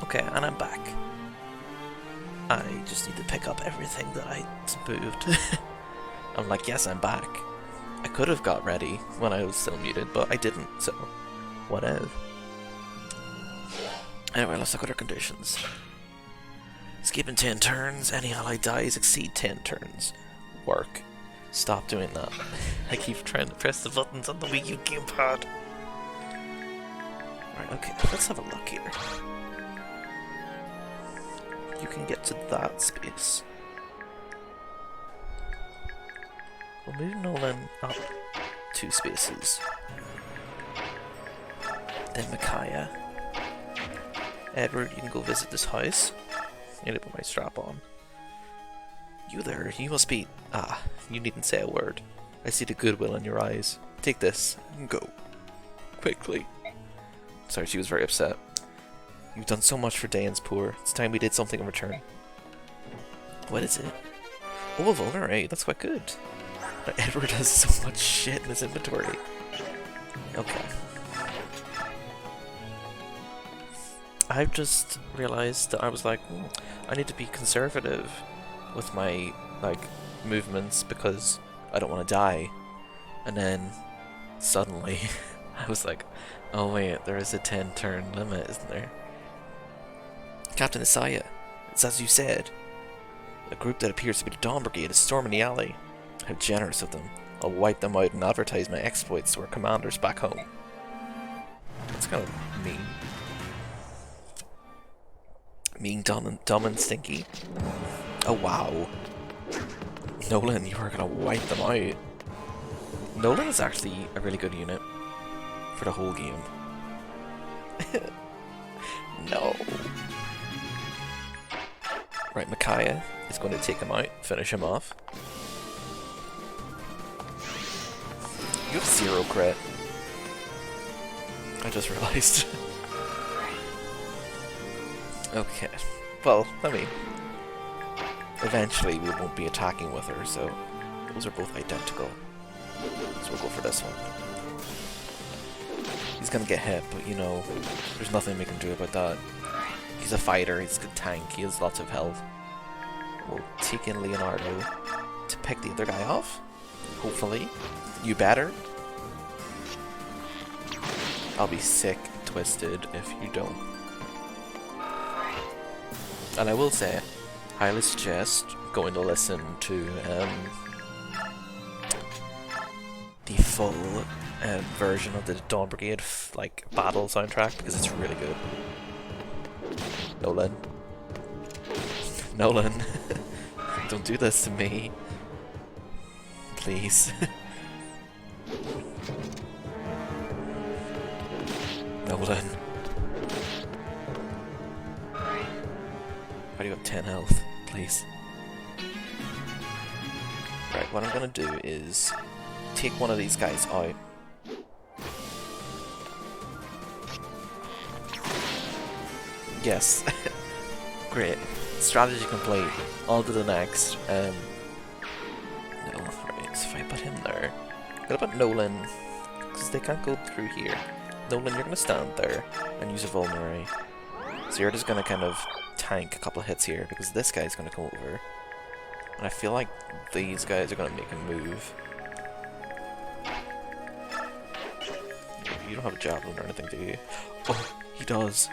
Okay, and I'm back. I just need to pick up everything that I moved. I'm like, yes, I'm back. I could have got ready when I was still muted, but I didn't, so whatever. Anyway, let's look at our conditions. Skipping 10 turns, any ally dies exceed 10 turns. Work. Stop doing that. I keep trying to press the buttons on the Wii U gamepad. Right, okay, let's have a look here. You can get to that space. We'll move Nolan up 2 spaces. Then Micaiah. Edward, you can go visit this house. I need to put my strap on. You there, you must be... Ah, you needn't say a word. I see the goodwill in your eyes. Take this, and go. Quickly. Sorry, she was very upset. You've done so much for Dane's poor. It's time we did something in return. What is it? Oh, a vulnerate. That's quite good. Now, Edward has so much shit in his inventory. Okay. I've just realized that I was like, I need to be conservative with my, like, movements because I don't want to die. And then, suddenly, I was like, oh wait, there is a 10 turn limit, isn't there? Captain Isaiah, it's as you said. A group that appears to be the Dawn Brigade is storming the alley. How generous of them. I'll wipe them out and advertise my exploits to our commanders back home. That's kind of mean. Mean, dumb and stinky. Oh wow. Nolan, you are gonna wipe them out. Nolan is actually a really good unit for the whole game. No. Right, Micaiah is going to take him out, finish him off. You have 0 crit. I just realized. Okay. Well, I mean, eventually we won't be attacking with her, so those are both identical. So we'll go for this one. He's gonna get hit, but you know, there's nothing we can do about that. He's a fighter, he's a good tank, he has lots of health. We'll take in Leonardo to pick the other guy off. Hopefully. You better. I'll be sick twisted if you don't. And I will say, highly suggest going to listen to the full version of the Dawn Brigade like battle soundtrack because it's really good. Nolan. Nolan. Don't do this to me. Please. Nolan. Why do you have 10 health? Please. Right, what I'm gonna do is take one of these guys out. Yes. Great. Strategy complete. On to the next. No, right, so if I put him there. I'm gonna put Nolan, because they can't go through here. Nolan, you're gonna stand there and use a vulnerary. So you're just gonna kind of tank a couple of hits here, because this guy's gonna come over. And I feel like these guys are gonna make a move. You don't have a javelin or anything, do you? Oh, he does.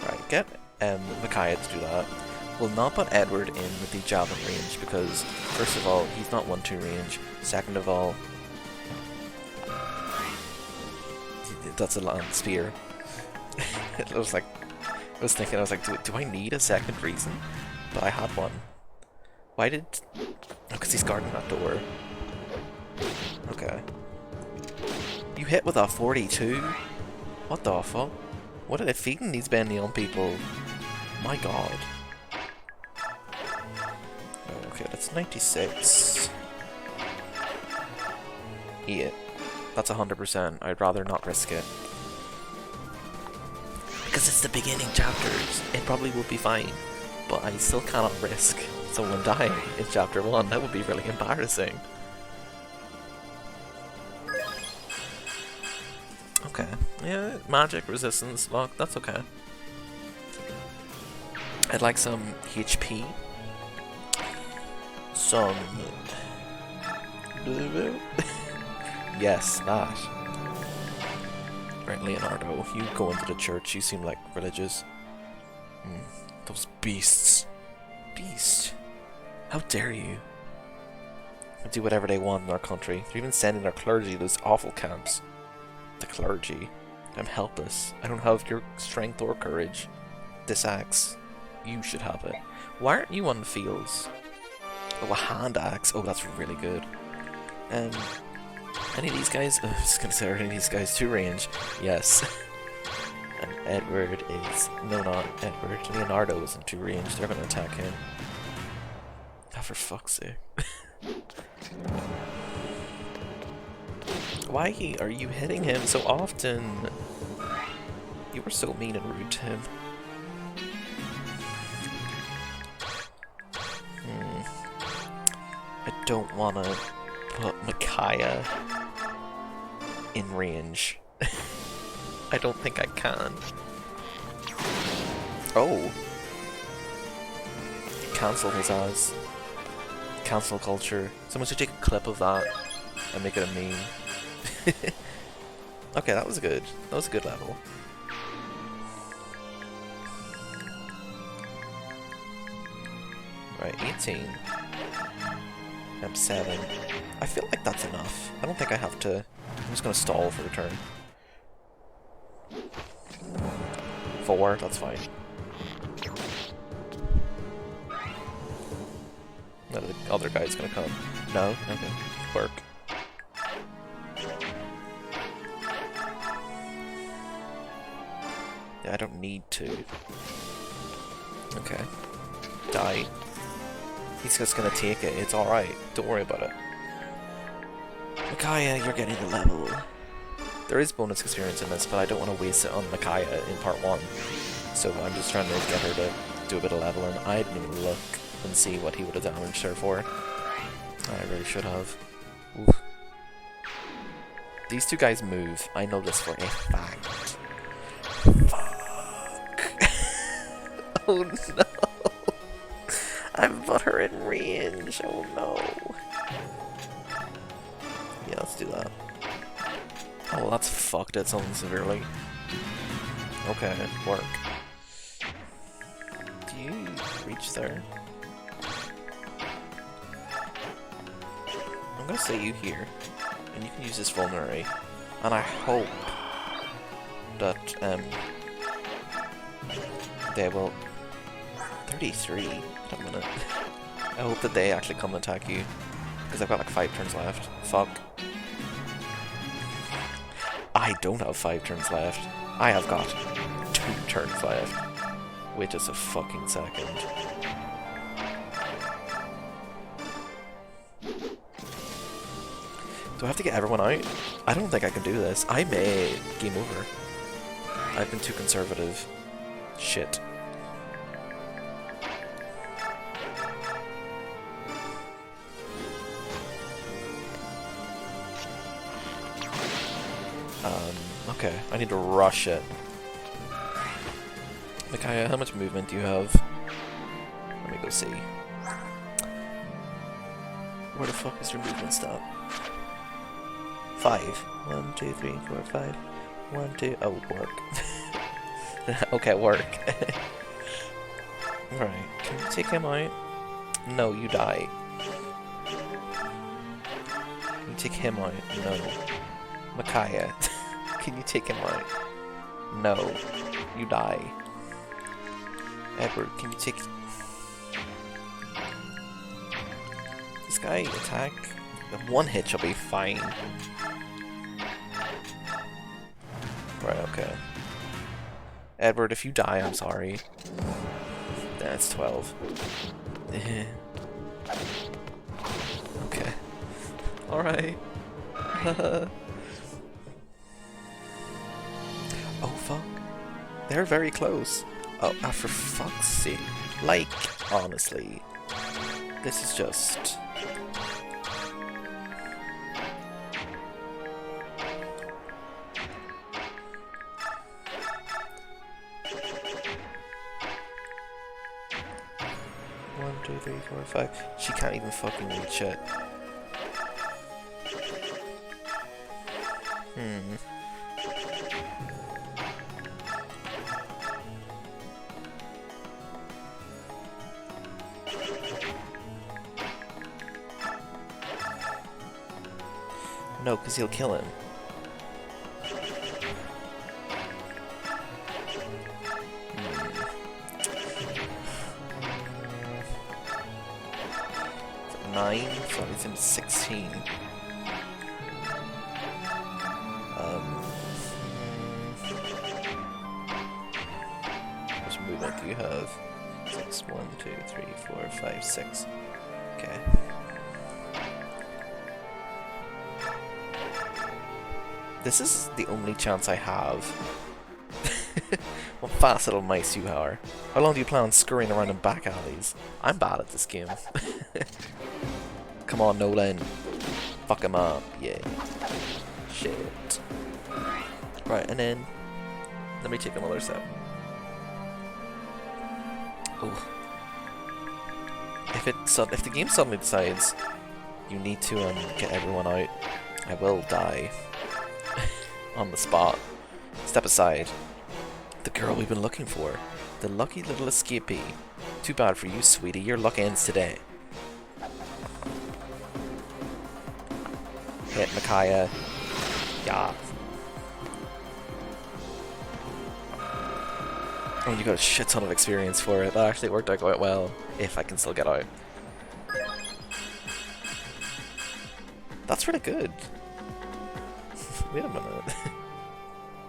Right, get Micaiah to do that. We'll not put Edward in with the javelin range because, first of all, he's not 1-2 range. Second of all, that's a land spear. I was thinking, I was like, do I need a second reason? But I had one. Why did... Oh, because he's guarding that door. Okay. You hit with a 42? What the fuck? What are they feeding these bendy on people? My god. Okay, that's 96. Yeah. That's 100%. I'd rather not risk it. Because it's the beginning chapters. It probably will be fine. But I still cannot risk someone dying in chapter 1. That would be really embarrassing. Yeah, magic resistance lock, that's okay. I'd like some HP. Some... yes, that. Right, Leonardo, you go into the church, you seem like religious. Those beasts. Beast. How dare you? They do whatever they want in our country. They're even sending their clergy to those awful camps. The clergy. I'm helpless. I don't have your strength or courage. This axe. You should have it. Why aren't you on the fields? Oh, a hand axe. Oh, that's really good. Any of these guys? I was gonna say, are any of these guys 2 range? Yes. And Edward is... no, not Edward. Leonardo is in 2 range. They're gonna attack him. Oh, for fuck's sake. Why are you hitting him so often? You were so mean and rude to him. I don't want to put Micaiah in range. I don't think I can. Oh! Cancel his ass. Cancel culture. Someone should take a clip of that and make it a meme. Okay, that was good. That was a good level. Right, 18. I'm 7. I feel like that's enough. I don't think I have to... I'm just gonna stall for a turn. 4, that's fine. No, the other guy's gonna come. No? Okay. Work. Yeah, I don't need to. Okay. Die. He's just gonna take it. It's alright. Don't worry about it. Micaiah, you're getting the level. There is bonus experience in this, but I don't want to waste it on Micaiah in part 1. So I'm just trying to get her to do a bit of leveling. I didn't even look and see what he would have damaged her for. I really should have. Oof. These 2 guys move. I know this for a fact. Fuck. Oh no. I've put her in range. Oh no. Yeah, let's do that. Oh, well, that's fucked it something severely. Okay, work. Do you reach there? I'm gonna say you here, and you can use this vulnerary. And I hope that they will. 33. Wait a minute. I hope that they actually come and attack you, because I've got like 5 turns left. Fuck. I don't have 5 turns left. I have got 2 turns left. Wait just a fucking second. Do I have to get everyone out? I don't think I can do this. I may game over. I've been too conservative. Shit. Okay, I need to rush it. Micaiah, how much movement do you have? Let me go see. Where the fuck is your movement stat? 5. 1, 2, 3, 4, 5. 1, 2. Oh, work. Okay, work. Right, can you take him out? No, you die. Can you take him out? No. Micaiah. Can you take him out? No. You die. Edward, can you take... This guy attack? The 1 hit shall be fine. Right, okay. Edward, if you die, I'm sorry. That's 12. Okay. Alright. Oh fuck. They're very close. Oh, for fuck's sake. Like, honestly. This is just... 2, 3, 4, 5. She can't even fucking read shit. No, because he'll kill him. Nine, so it's in 16. Which movement do you have? 6, 1, 2, 3, 4, 5, 6. Okay. This is the only chance I have. What fast little mice you are. How long do you plan on scurrying around in back alleys? I'm bad at this game. Come on, Nolan. Fuck him up. Yeah. Shit. Right, and then... Let me take another step. Oh. If the game suddenly decides you need to get everyone out, I will die. On the spot. Step aside. The girl we've been looking for. The lucky little escapee. Too bad for you, sweetie. Your luck ends today. Hit Micaiah. Yeah. Oh, you got a shit ton of experience for it. That actually worked out quite well. If I can still get out. That's really good. Wait a minute.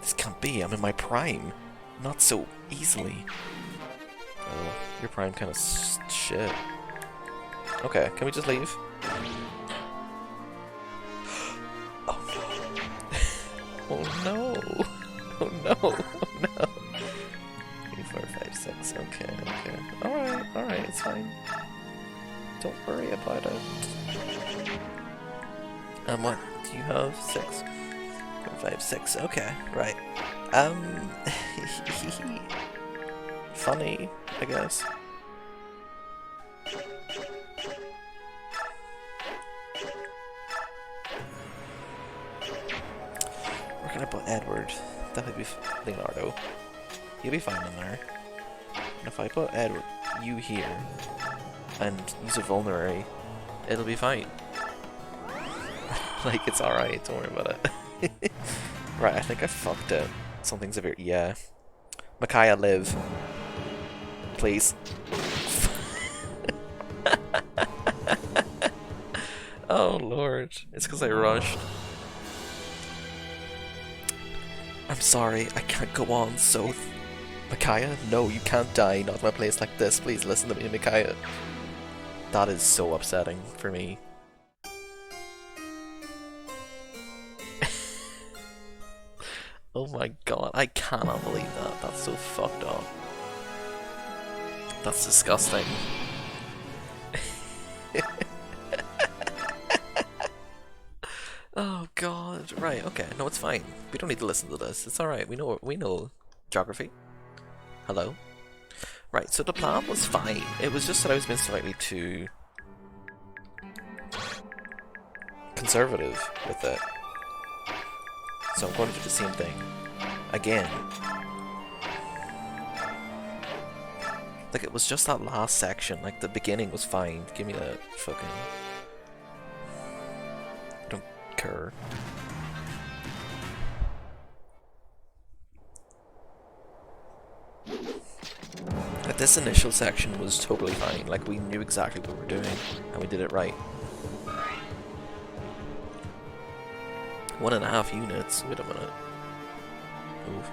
This can't be. I'm in my prime. Not so easily. Oh, your prime kind of shit. Okay, can we just leave? Oh no! Oh no! Oh no! 3, 4, 5, 6. Okay, okay. Alright, it's fine. Don't worry about it. What? Do you have 6? 4, 5, 6. Okay, right. Funny, I guess. Where can I put Edward? That would be Leonardo. He'll be fine in there. And if I put Edward, you here, and use a vulnerary, it'll be fine. Like, it's alright, don't worry about it. Right, I think I fucked it. Something's a bit, yeah. Micaiah, live. Please. Oh lord, it's because I rushed. I'm sorry, I can't go on, so... Micaiah? No, you can't die, not in a place like this. Please listen to me, Micaiah. That is so upsetting for me. Oh my god, I cannot believe that. That's so fucked up. That's disgusting. Oh god, right, okay, no, it's fine. We don't need to listen to this. It's alright, we know geography. Hello? Right, so the plan was fine. It was just that I was being slightly too conservative with it. So I'm going to do the same thing again. Like, it was just that last section. Like, the beginning was fine. Give me that fucking... I don't care. Like, this initial section was totally fine. Like, we knew exactly what we were doing, and we did it right. 1.5 units. Wait a minute. Oof.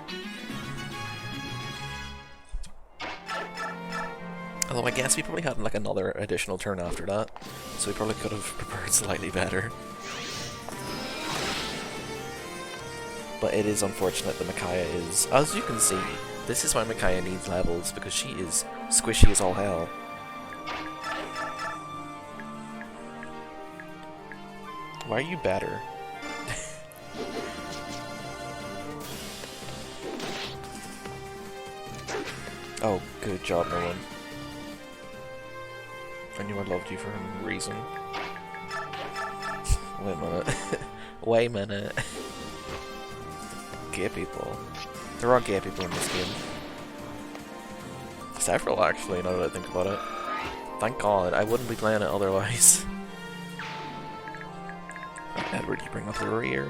Although I guess we probably had like another additional turn after that, so we probably could have prepared slightly better. But it is unfortunate that Micaiah is, as you can see, this is why Micaiah needs levels, because she is squishy as all hell. Why are you better? Oh, good job, Nolan. I knew I loved you for a reason. Wait a minute. Wait a minute. Gay people. There are gay people in this game. Several, actually, now that I think about it. Thank God, I wouldn't be playing it otherwise. Right, Edward, you bring up the rear.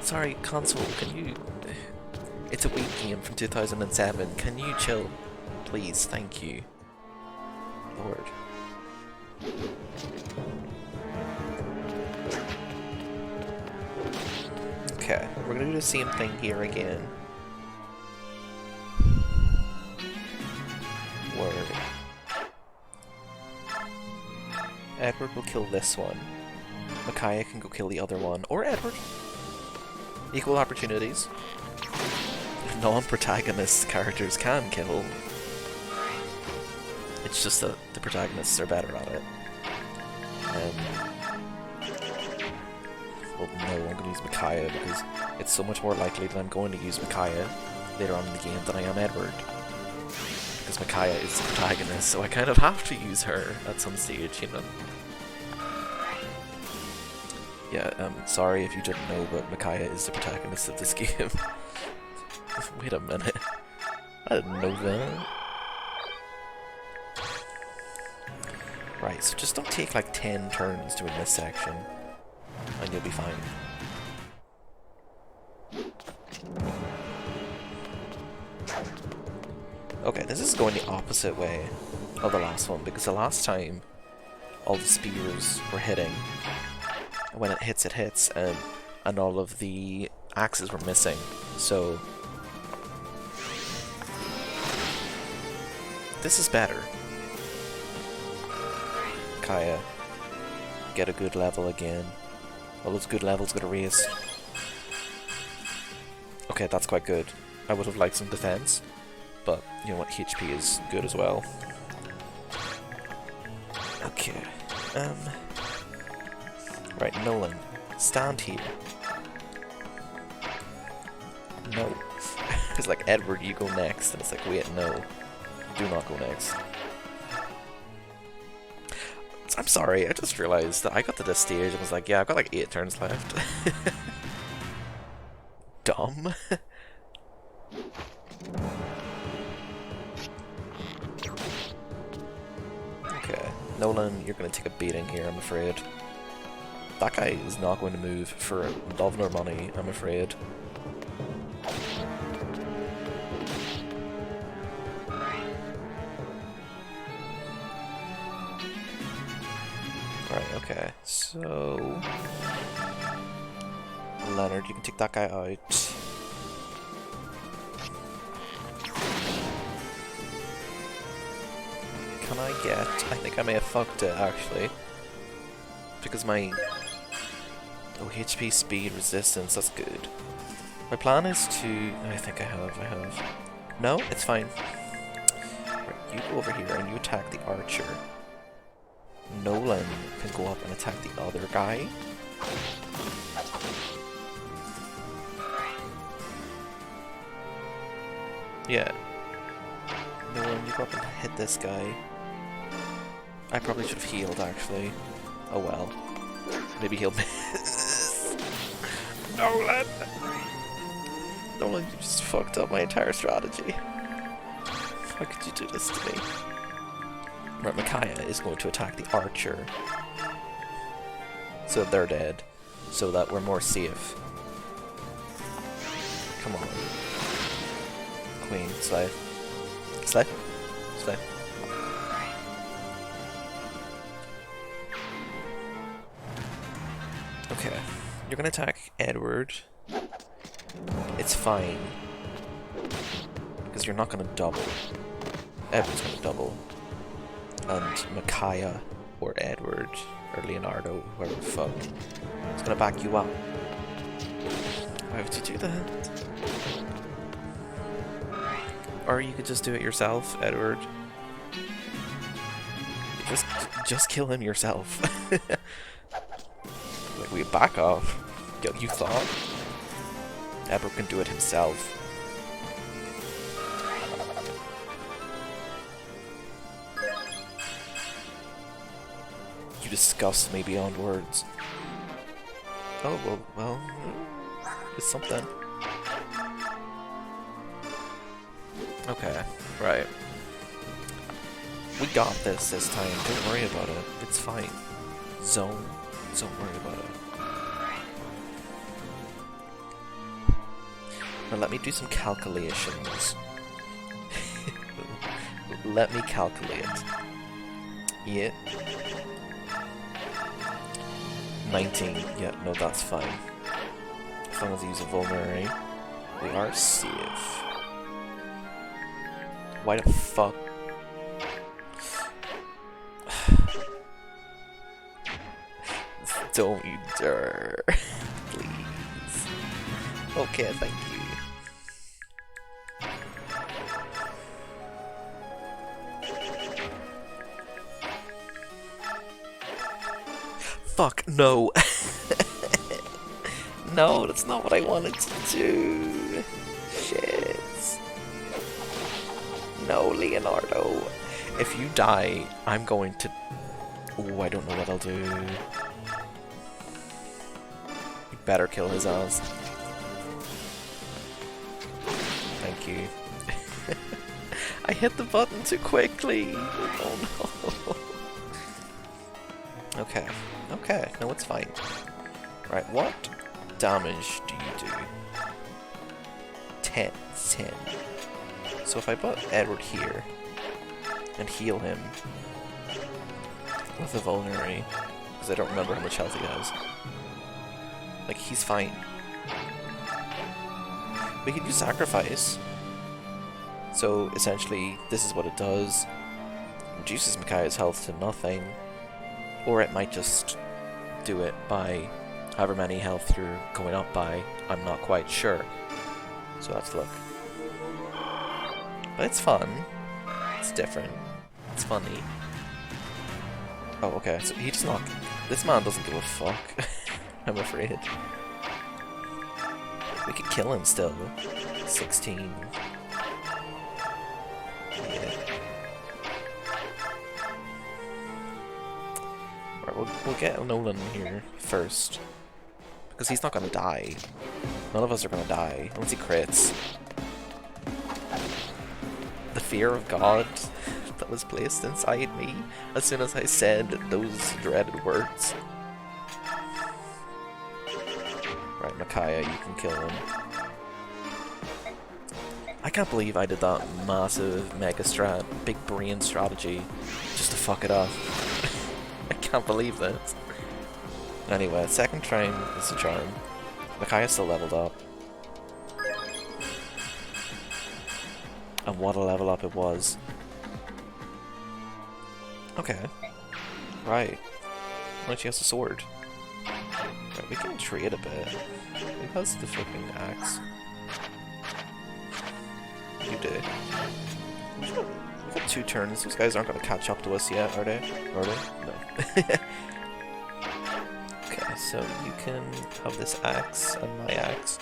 Sorry, console, can you... It's a Wii game from 2007. Can you chill? Please, thank you. Lord. Okay, we're gonna do the same thing here again. Word. Edward will kill this one. Micaiah can go kill the other one. Or Edward. Equal opportunities. Non-protagonist characters can kill. It's just that the protagonists are better at it. Well, no, I'm going to use Micaiah because it's so much more likely that I'm going to use Micaiah later on in the game than I am Edward. Because Micaiah is the protagonist, so I kind of have to use her at some stage, you know? Yeah, sorry if you didn't know, but Micaiah is the protagonist of this game. Wait a minute. I didn't know that. Right, so just don't take like 10 turns doing this section, and you'll be fine. Okay, this is going the opposite way of the last one, because the last time all the spears were hitting. When it hits, and all of the axes were missing, so this is better. Kaya, get a good level again. All those good levels got erased. Okay, that's quite good. I would have liked some defense, but you know what, HP is good as well. Okay, right, Nolan, stand here. No. It's like, Edward, you go next, and it's like, wait, no. Do not go next. I'm sorry, I just realized that I got to this stage and was like, yeah, I've got like 8 turns left. Dumb. Okay, Nolan, you're gonna take a beating here, I'm afraid. That guy is not going to move for love nor money, I'm afraid. Right, okay, so... Leonard, you can take that guy out. Can I get... I think I may have fucked it, actually. Because my... Oh, HP, speed, resistance, that's good. My plan is to... I think I have. No, it's fine. Right, you go over here and you attack the archer. Nolan can go up and attack the other guy. Yeah. Nolan, you go up and hit this guy. I probably should have healed, actually. Oh well. Maybe he'll miss. Nolan! Nolan, you just fucked up my entire strategy. How could you do this to me? Right, Micaiah is going to attack the archer. So they're dead. So that we're more safe. Come on. Queen, slay. Slay? Slay. Okay. You're gonna attack Edward. It's fine. Because you're not gonna double. Edward's gonna double. And Micaiah, or Edward, or Leonardo, whoever the fuck, is gonna back you up. Why would you do that? Or you could just do it yourself, Edward. Just kill him yourself. Like, we back off. You thought? Edward can do it himself. disgust me beyond words. Oh, well, it's something. Okay, right. We got this time. Don't worry about it. It's fine. Zone. Don't worry about it. Now let me do some calculations. Let me calculate. Yeah. 19. Yeah, no, that's fine. As long as I use a vulnerary, we are safe. Why the fuck? Don't you dare. Please. Okay, thank you. Fuck, no. No, that's not what I wanted to do. Shit. No, Leonardo. If you die, I'm going to... Ooh, I don't know what I'll do. You better kill his ass. Thank you. I hit the button too quickly. Oh no. Okay. Okay. No, it's fine. Right, what damage do you do? 10. So if I put Edward here and heal him with a vulnerary, because I don't remember how much health he has. Like, he's fine. We can use sacrifice. So essentially, this is what it does. Reduces Micaiah's health to nothing. Or it might just do it by however many health you're going up by. I'm not quite sure. So let's look. But it's fun. It's different. It's funny. Oh, okay. So he just not... This man doesn't give a fuck. I'm afraid. We could kill him still. 16. Yeah. Alright, we'll get Nolan here first. Because he's not gonna die. None of us are gonna die. Unless he crits. The fear of God that was placed inside me as soon as I said those dreaded words. Right, Micaiah, you can kill him. I can't believe I did that massive mega strat, big brain strategy just to fuck it up. I can't believe this. Anyway, second time is a charm. Micaiah still leveled up. And what a level up it was. Okay. Right. Well, she has a sword. Right, we can trade a bit. Who has the fucking axe? You do. We've got 2 turns. These guys aren't going to catch up to us yet, are they? Are they? No. Okay, so you can have this axe and my axe.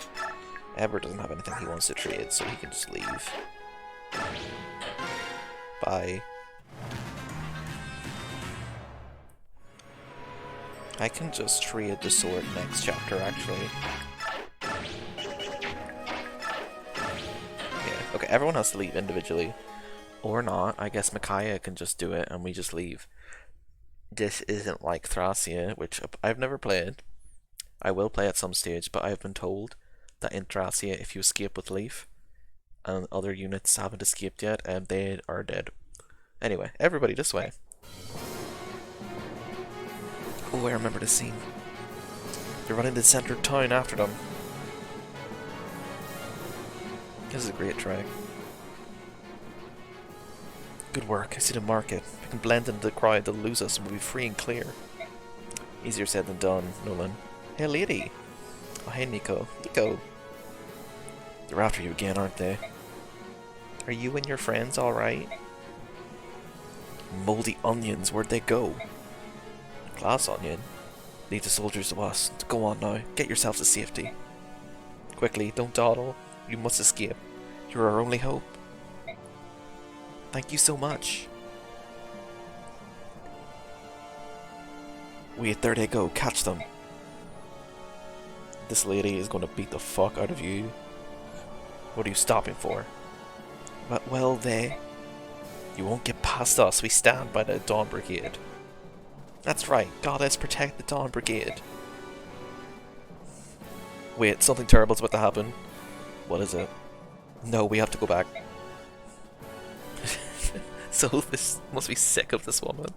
Edward doesn't have anything he wants to trade, so he can just leave. Bye. I can just trade the sword next chapter, actually. Yeah, okay, everyone has to leave individually. Or not, I guess Micaiah can just do it and we just leave. This isn't like Thracia, which I've never played. I will play at some stage, but I've been told that in Thracia, if you escape with Leaf, and other units haven't escaped yet, and they are dead. Anyway, everybody this way. Oh, I remember this scene. They're running to the center of town after them. This is a great track. Good work. I see the market. If we can blend into the crowd, they'll lose us and we'll be free and clear. Easier said than done, Nolan. Hey, lady. Oh, hey, Nico. Nico. They're after you again, aren't they? Are you and your friends alright? Moldy onions, where'd they go? Glass onion? Leave the soldiers to us. Go on now, get yourself to safety. Quickly, don't dawdle. You must escape. You're our only hope. Thank you so much. Wait, there they go. Catch them. This lady is going to beat the fuck out of you. What are you stopping for? Well, they... You won't get past us. We stand by the Dawn Brigade. That's right. Goddess, protect the Dawn Brigade. Wait, something terrible's about to happen. What is it? No, we have to go back. So this must be sick of this woman.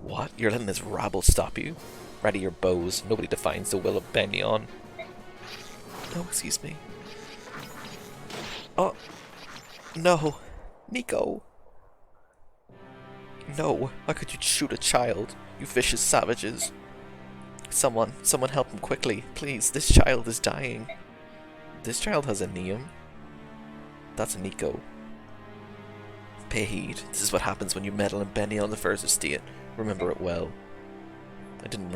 What? You're letting this rabble stop you? Ready your bows. Nobody defines the will of Benyon. Oh, excuse me. Oh. No. Nico. No. How could you shoot a child? You vicious savages. Someone help him quickly. Please, this child is dying. This child has a name. That's Nico. Pay heed. This is what happens when you meddle in Benyon the First Estate. Remember it well. I didn't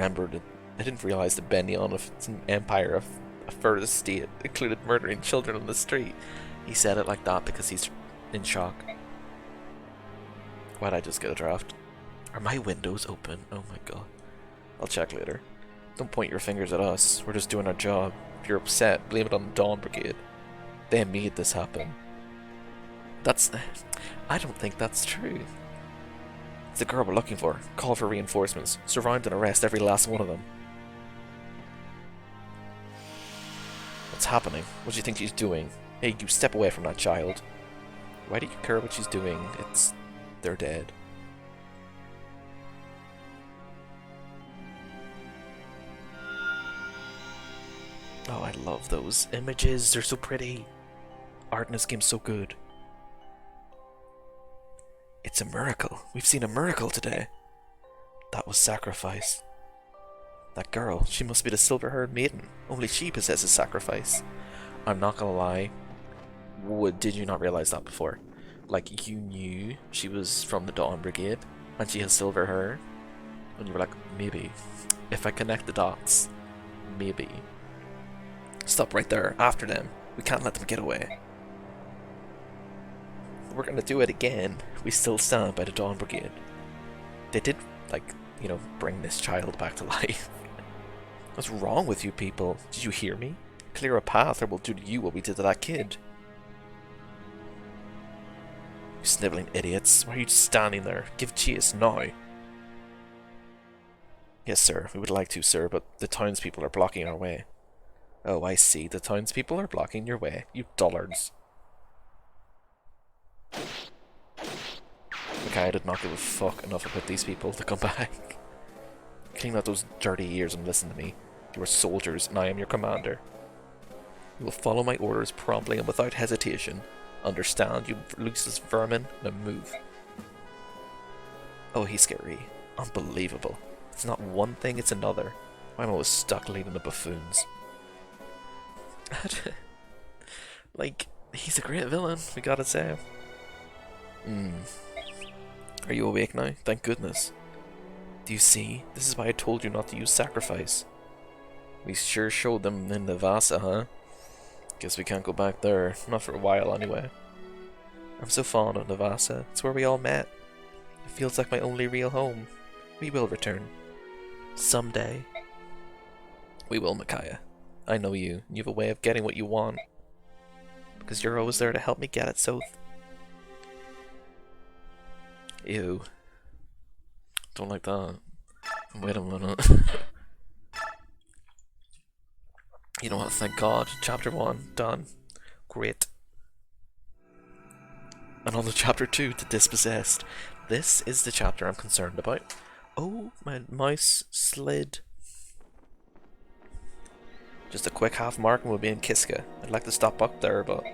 realize the Benyon of an empire of a First Estate included murdering children on the street. He said it like that because he's in shock. Why'd I just get a draft? Are my windows open? Oh my god. I'll check later. Don't point your fingers at us. We're just doing our job. If you're upset, blame it on the Dawn Brigade. They made this happen. I don't think that's true. It's the girl we're looking for. Call for reinforcements. Surround and arrest every last one of them. What's happening? What do you think she's doing? Hey, you step away from that child. Why do you care what she's doing? They're dead. Oh, I love those images. They're so pretty. Art in this game's so good. It's a miracle. We've seen a miracle today. That was sacrifice. That girl, she must be the silver-haired maiden. Only she possesses sacrifice. I'm not gonna lie. Did you not realize that before? Like, you knew she was from the Dawn Brigade, and she has silver hair, and you were like, maybe. If I connect the dots, maybe. Stop right there, after them. We can't let them get away. We're gonna do it again. We still stand by the Dawn Brigade. They did, like, you know, bring this child back to life. What's wrong with you people? Did you hear me? Clear a path or we'll do to you what we did to that kid. You sniveling idiots. Why are you just standing there? Give chase now. Yes, sir. We would like to, sir, but the townspeople are blocking our way. Oh, I see. The townspeople are blocking your way. You dullards. Okay, I did not give a fuck enough about these people to come back. Clean out those dirty ears and listen to me. You are soldiers, and I am your commander. You will follow my orders promptly and without hesitation. Understand, you loose vermin? Now move. Oh, he's scary. Unbelievable. It's not one thing, it's another. I'm always stuck leading the buffoons. Like, he's a great villain, we gotta say. Are you awake now? Thank goodness. Do you see? This is why I told you not to use sacrifice. We sure showed them in the Vasa, huh? Guess we can't go back there. Not for a while, anyway. I'm so fond of Navasa. It's where we all met. It feels like my only real home. We will return. Someday. We will, Micaiah. I know you. You have a way of getting what you want. Because you're always there to help me get it, Soth. Ew. Don't like that. Wait a minute. You know what, thank God. Chapter 1, done. Great. And on to Chapter 2, to Dispossessed. This is the chapter I'm concerned about. Oh, my mouse slid. Just a quick half mark and we'll be in Kiska. I'd like to stop up there, but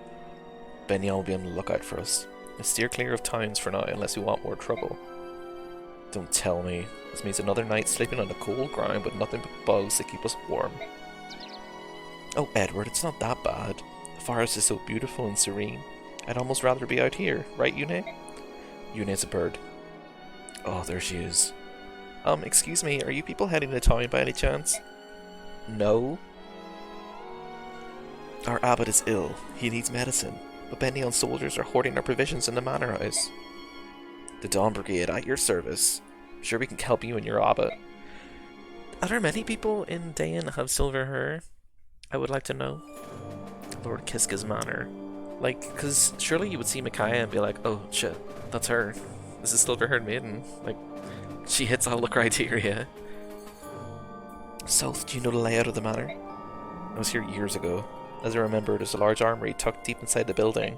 Benyon will be on the lookout for us. Let's steer clear of towns for now, unless we want more trouble. Don't tell me. This means another night sleeping on the cold ground with nothing but bugs to keep us warm. Oh, Edward, it's not that bad. The forest is so beautiful and serene. I'd almost rather be out here, right, Yune? Yune's a bird. Oh, there she is. Excuse me, are you people heading to town by any chance? No. Our abbot is ill. He needs medicine. But Benyon soldiers are hoarding our provisions in the manor house. The Dawn Brigade, at your service. Sure we can help you and your abbot. Are there many people in Dayan that have silver hair? I would like to know. Lord Kiska's manor. Like, because surely you would see Micaiah and be like, oh shit, that's her. This is silver-haired maiden. Like, she hits all the criteria. South, do you know the layout of the manor? I was here years ago. As I remember, there's a large armory tucked deep inside the building.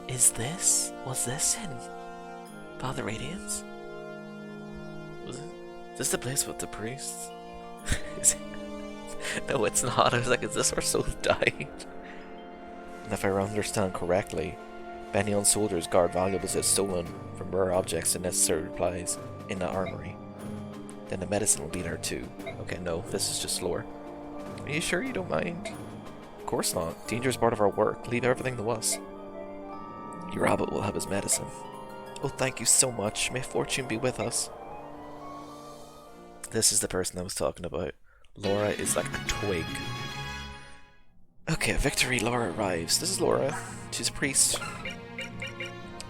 Was this in Father Radiance? Is this the place with the priests? Is it? No, it's not. I was like, is this where Soth died? And if I understand correctly, Benyon soldiers guard valuables as stolen from rare objects and necessary supplies in the armory. Then the medicine will be there too. Okay, no, this is just lore. Are you sure you don't mind? Of course not. Danger is part of our work. Leave everything to us. Your abbot will have his medicine. Oh, thank you so much. May fortune be with us. This is the person I was talking about. Laura is like a twig. Okay, victory. Laura arrives. This is Laura. She's a priest.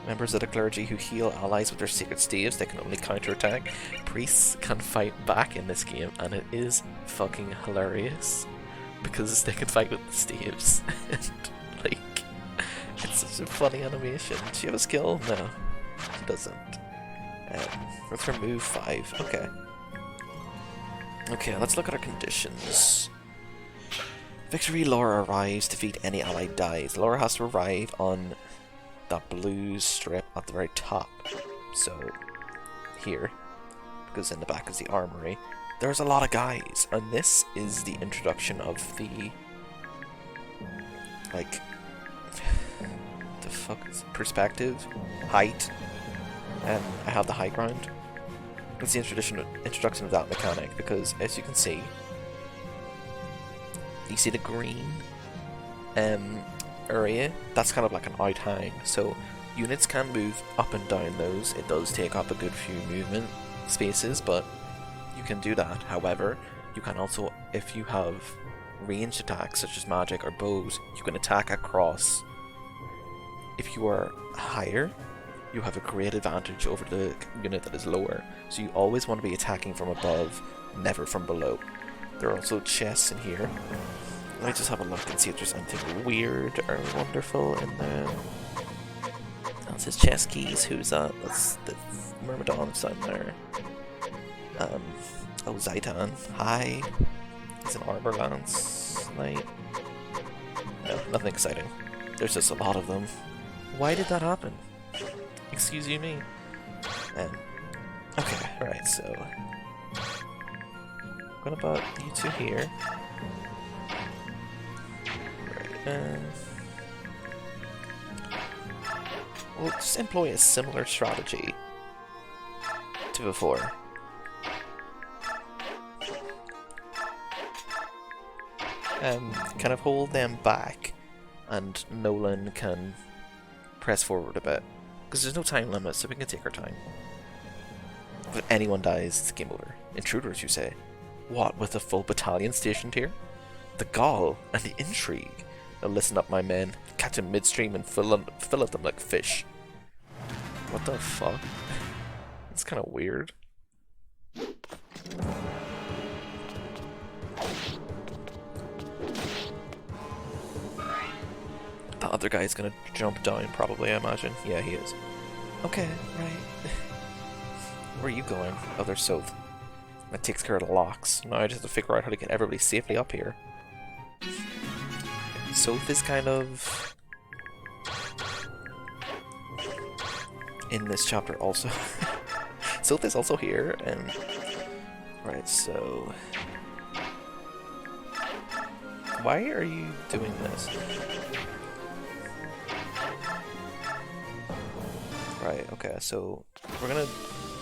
Members of the clergy who heal allies with their secret staves, they can only counterattack. Priests can fight back in this game, and it is fucking hilarious. Because they can fight with the staves. And, like, it's such a funny animation. Does she have a skill? No, she doesn't. Let's remove 5. Okay. Okay, let's look at our conditions. Victory, Laura arrives. Defeat any ally dies. Laura has to arrive on that blue strip at the very top. So, here. Because in the back is the armory. There's a lot of guys. And this is the introduction of the... like... the fuck is it? Perspective? Height? And I have the high ground. It's the introduction of that mechanic, because as you can see, you see the green area, that's kind of like an outhang, so units can move up and down those. It does take up a good few movement spaces, but you can do that. However, you can also, if you have ranged attacks such as magic or bows, you can attack across. If you are higher, you have a great advantage over the unit that is lower, so you always want to be attacking from above, never from below. There are also chests in here. Let me just have a look and see if there's anything weird or wonderful in there. That's his chest keys. Who's that? That's the Myrmidon's down there. Oh, Zaitan. Hi. He's an armor lance knight. No, nothing exciting. There's just a lot of them. Why did that happen? Excuse you me. Okay, right, so I'm gonna put you two here. Right, we'll just employ a similar strategy to before. Kind of hold them back, and Nolan can press forward a bit. Because there's no time limit, so we can take our time. If anyone dies, it's game over. Intruders, you say? What, with a full battalion stationed here? The gall and the intrigue. Now listen up, my men. Catch them midstream and fill at them like fish. What the fuck? It's kind of weird. The other guy's gonna jump down, probably, I imagine. Yeah, he is. Okay, right. Where are you going? Oh, there's Soth. That takes care of the locks. Now I just have to figure out how to get everybody safely up here. Soth is kind of... in this chapter also. Soth is also here, and... Right, so... Why are you doing this? Right, okay, so we're gonna...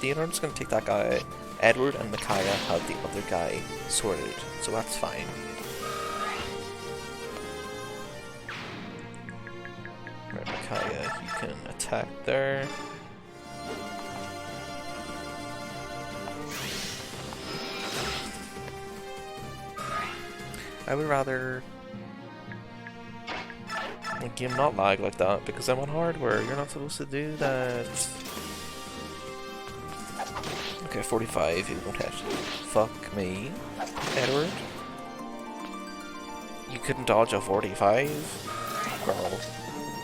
Theodore's gonna take that guy. Edward and Micaiah have the other guy sorted, so that's fine. Right, Micaiah, you can attack there. I would rather... the game not lag like that, because I'm on hardware. You're not supposed to do that. Okay, 45, he won't hit. Fuck me. Edward? You couldn't dodge a 45? Girl.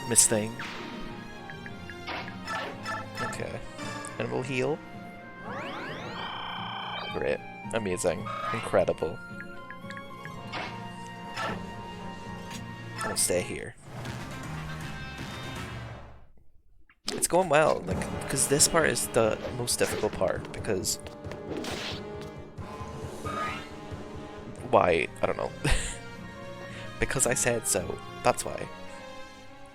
Miss thing. Okay. And we'll heal. Great. Amazing. Incredible. We'll stay here. It's going well, like, because this part is the most difficult part, because... Why? I don't know. Because I said so. That's why.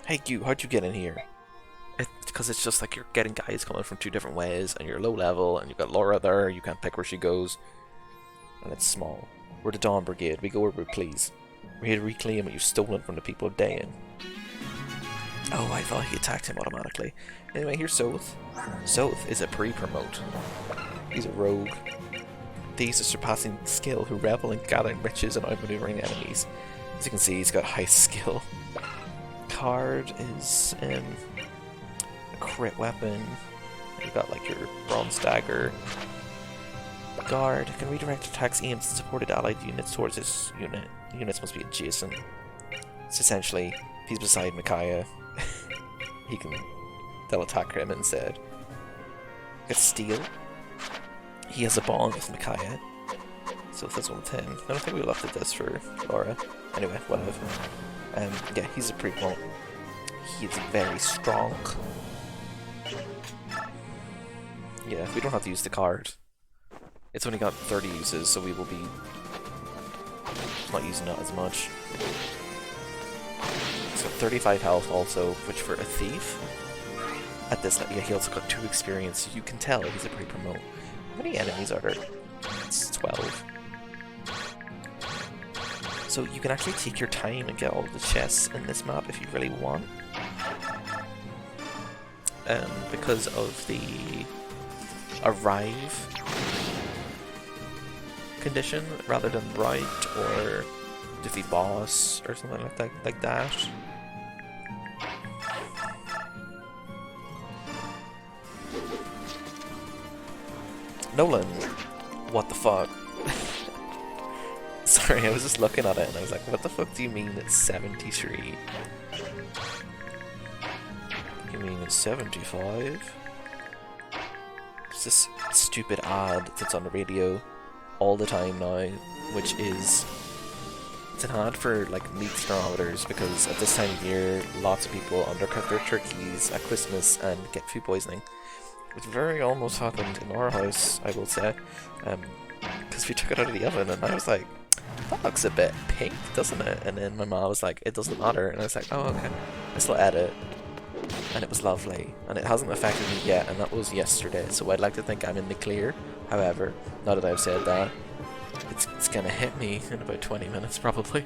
Hey, you, how'd you get in here? Because it's just like you're getting guys coming from two different ways, and you're low level, and you've got Laura there, you can't pick where she goes. And it's small. We're the Dawn Brigade, we go where we please. We're here to reclaim what you've stolen from the people of Dayan. Oh, I thought he attacked him automatically. Anyway, here's Soth. Soth is a pre-promote. He's a rogue. These are surpassing skill who revel in gathering riches and outmaneuvering enemies. As you can see, he's got high skill. Card is a crit weapon. You've got like your bronze dagger. Guard can redirect attacks aimed at supported allied units towards this unit. Units must be adjacent. So essentially, if he's beside Micaiah, they'll attack him instead. Get Steel. He has a bond with Micaiah. So if that's 110. I don't think we left at this for Laura. Anyway, whatever. Yeah, he's a pre-promote. He is very strong. Yeah, we don't have to use the card. It's only got 30 uses, so we will be not using it as much. So 35 health also, which for a thief, at this, yeah, he also got 2 experience. You can tell he's a pre-promote. How many enemies are there? It's 12. So you can actually take your time and get all the chests in this map if you really want. Because of the arrive condition rather than right or defeat boss or something like that. Nolan, what the fuck? Sorry, I was just looking at it and I was like, what the fuck do you mean it's 73? You mean it's 75? It's this stupid ad that's on the radio all the time now, which is, it's an ad for like meat thermometers, because at this time of year lots of people undercut their turkeys at Christmas and get food poisoning, which very almost happened in our house, I will say, because we took it out of the oven and I was like, that looks a bit pink, doesn't it? And then my mom was like, it doesn't matter, and I was like, oh okay, I still ate it, and it was lovely, and it hasn't affected me yet, and that was yesterday, so I'd like to think I'm in the clear. However, now that I've said that, it's gonna hit me in about 20 minutes probably.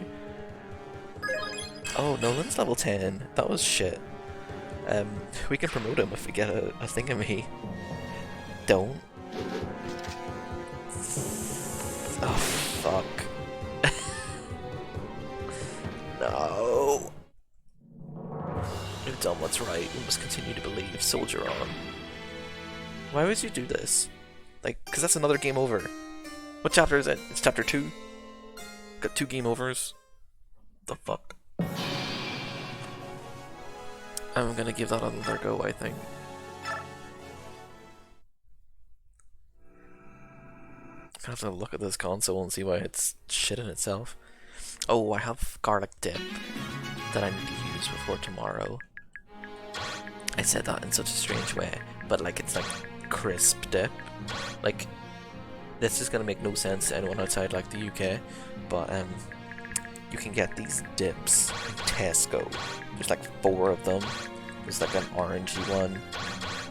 Oh, Nolan's level 10. That was shit. We can promote him if we get a thingamy. Don't. Oh, fuck. No. We've done what's right. We must continue to believe. Soldier on. Why would you do this? Like, because that's another game over. What chapter is it? It's chapter 2. Got 2 game overs. The fuck? I'm gonna give that another go, I think. I have to look at this console and see why it's shit in itself. Oh, I have garlic dip that I need to use before tomorrow. I said that in such a strange way, but like it's like crisp dip. Like, this is gonna make no sense to anyone outside like the UK, but you can get these dips in Tesco. There's like 4 of them. There's like an orangey one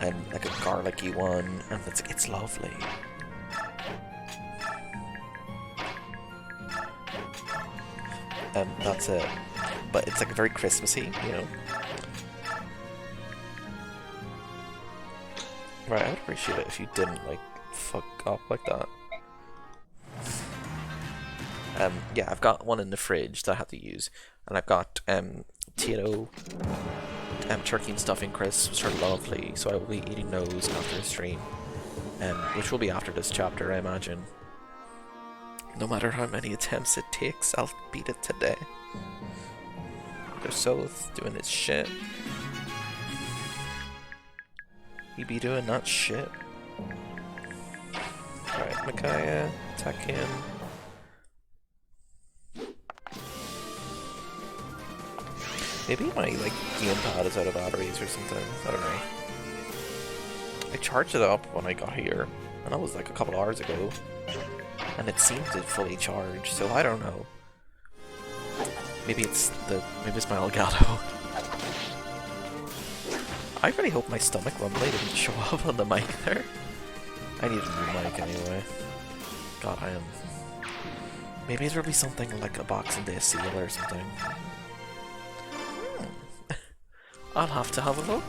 and like a garlicky one, and it's lovely. That's it. But it's like very Christmassy, you know. Right, I would appreciate it if you didn't like fuck up like that. Yeah, I've got one in the fridge that I have to use, and I've got potato, turkey and stuffing crisps, which are lovely, so I will be eating those after the stream. which will be after this chapter, I imagine. No matter how many attempts it takes, I'll beat it today. There's Soth doing his shit. He be doing that shit. Alright, Micaiah, attack him. Maybe my like gamepad is out of batteries or something. I don't know. I charged it up when I got here, and that was like a couple hours ago, and it seemed to fully charge. So I don't know. Maybe it's my Elgato. I really hope my stomach rumbly didn't show up on the mic there. I need a new mic anyway. God, I am. Maybe there'll be something like a Boxing Day seal or something. I'll have to have a look.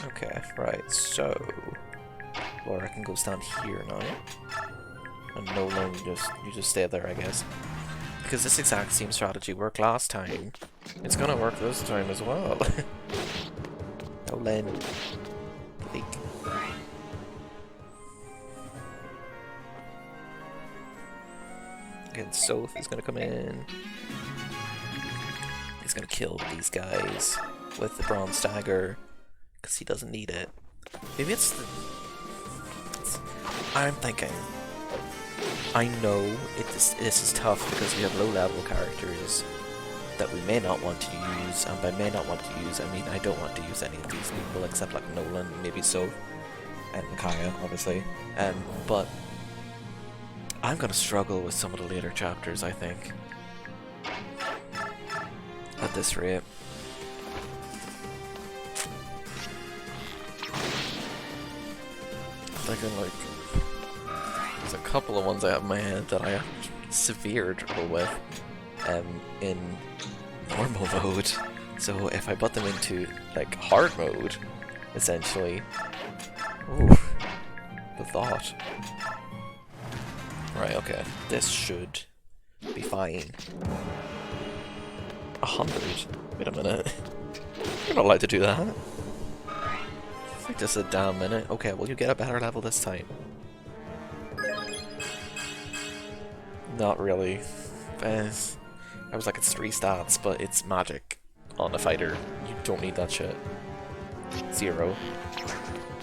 Okay, right, so Laura can go stand here now. And Nolan, you just stay there, I guess. Because this exact same strategy worked last time. It's gonna work this time as well. Nolan. Leak. Again, Soth is gonna come in. He's gonna kill these guys with the bronze dagger. Because he doesn't need it. Maybe it's the... I'm thinking... I know this is tough because we have low-level characters that we may not want to use, and by may not want to use, I mean I don't want to use any of these people except like Nolan, maybe Soth, and Micaiah, obviously. But I'm gonna struggle with some of the later chapters, I think. At this rate. Thinking like there's a couple of ones I have in my head that I have severe trouble with in normal mode. So if I put them into like hard mode, essentially, ooh, the thought. Right, okay, this should be fine. 100? Wait a minute. You're not allowed to do that. Like just a damn minute. Okay, well you get a better level this time. Not really. I was like, it's 3 stats, but it's magic on a fighter. You don't need that shit. 0.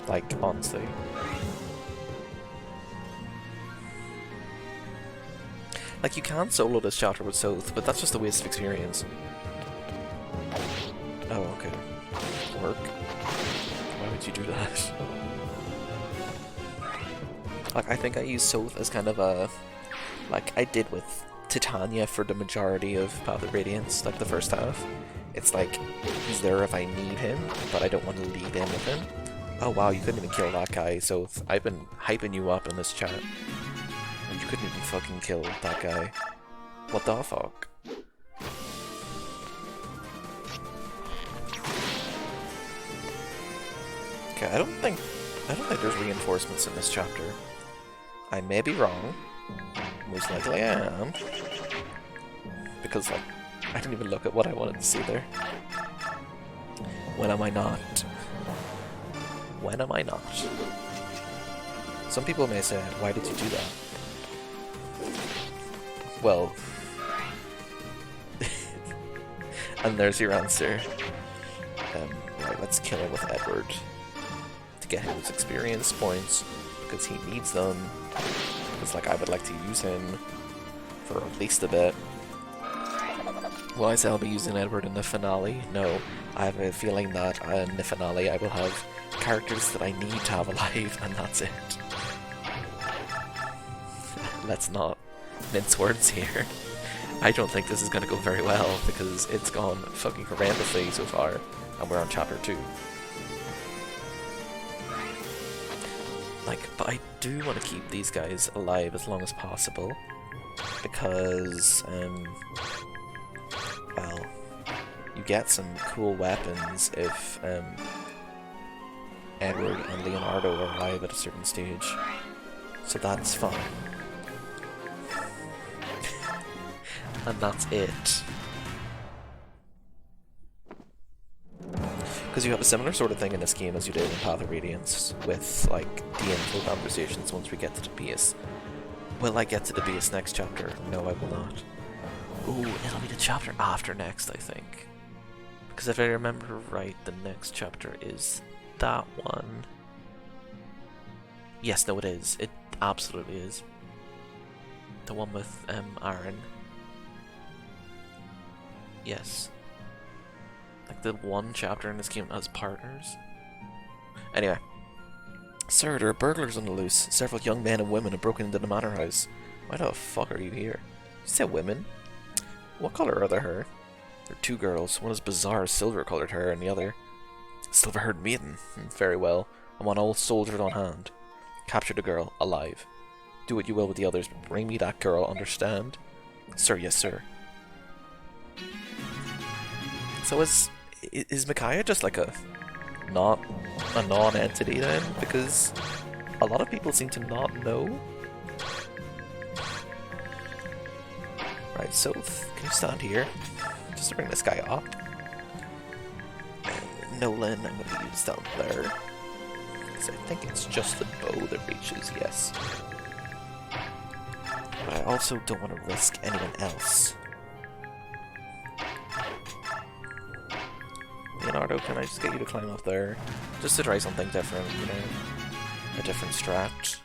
Like, honestly. Like, you can solo this chapter with Soth, but that's just a waste of experience. Oh, okay. Work. Why would you do that? Like, I think I use Soth as kind of a... like I did with Titania for the majority of Path of Radiance, like the first half. It's like, he's there if I need him, but I don't want to lead in with him. Oh wow, you couldn't even kill that guy, so I've been hyping you up in this chat. And you couldn't even fucking kill that guy. What the fuck? Okay, I don't think there's reinforcements in this chapter. I may be wrong. Most likely I am. Because, like, I didn't even look at what I wanted to see there. When am I not? When am I not? Some people may say, why did you do that? Well... and there's your answer. Right, let's kill him with Edward. To get him his experience points, because he needs them. Because, like, I would like to use him for at least a bit. Will I say I'll be using Edward in the finale? No. I have a feeling that in the finale I will have characters that I need to have alive, and that's it. Let's not mince words here. I don't think this is going to go very well, because it's gone fucking horrendously so far, and we're on chapter 2. Like, but I do want to keep these guys alive as long as possible, because, well, you get some cool weapons if, Edward and Leonardo are alive at a certain stage, so that's fun. and that's it. Because you have a similar sort of thing in this game as you did in Path of Radiance, with like the info conversations once we get to the PS. Will I get to the PS next chapter? No, I will not. Ooh, it'll be the chapter after next, I think. Because if I remember right, the next chapter is that one. Yes, no, it is. It absolutely is. The one with Aaron. Yes. Like the one chapter in this game has partners. Anyway. Sir, there are burglars on the loose. Several young men and women have broken into the manor house. Why the fuck are you here? You said women? What colour are their hair? There are two girls. One has bizarre silver-coloured hair and the other... Silver-haired maiden. Very well. I want all soldiers on hand. Capture the girl, alive. Do what you will with the others, but bring me that girl, understand? Sir, yes sir. So is Micaiah just like a non-entity then? Because a lot of people seem to not know. Right, so can you stand here? Just to bring this guy up. And Nolan, I'm going to use down there. Because I think it's just the bow that reaches, yes. But I also don't want to risk anyone else. Leonardo, can I just get you to climb up there? Just to try something different, you know? A different strat.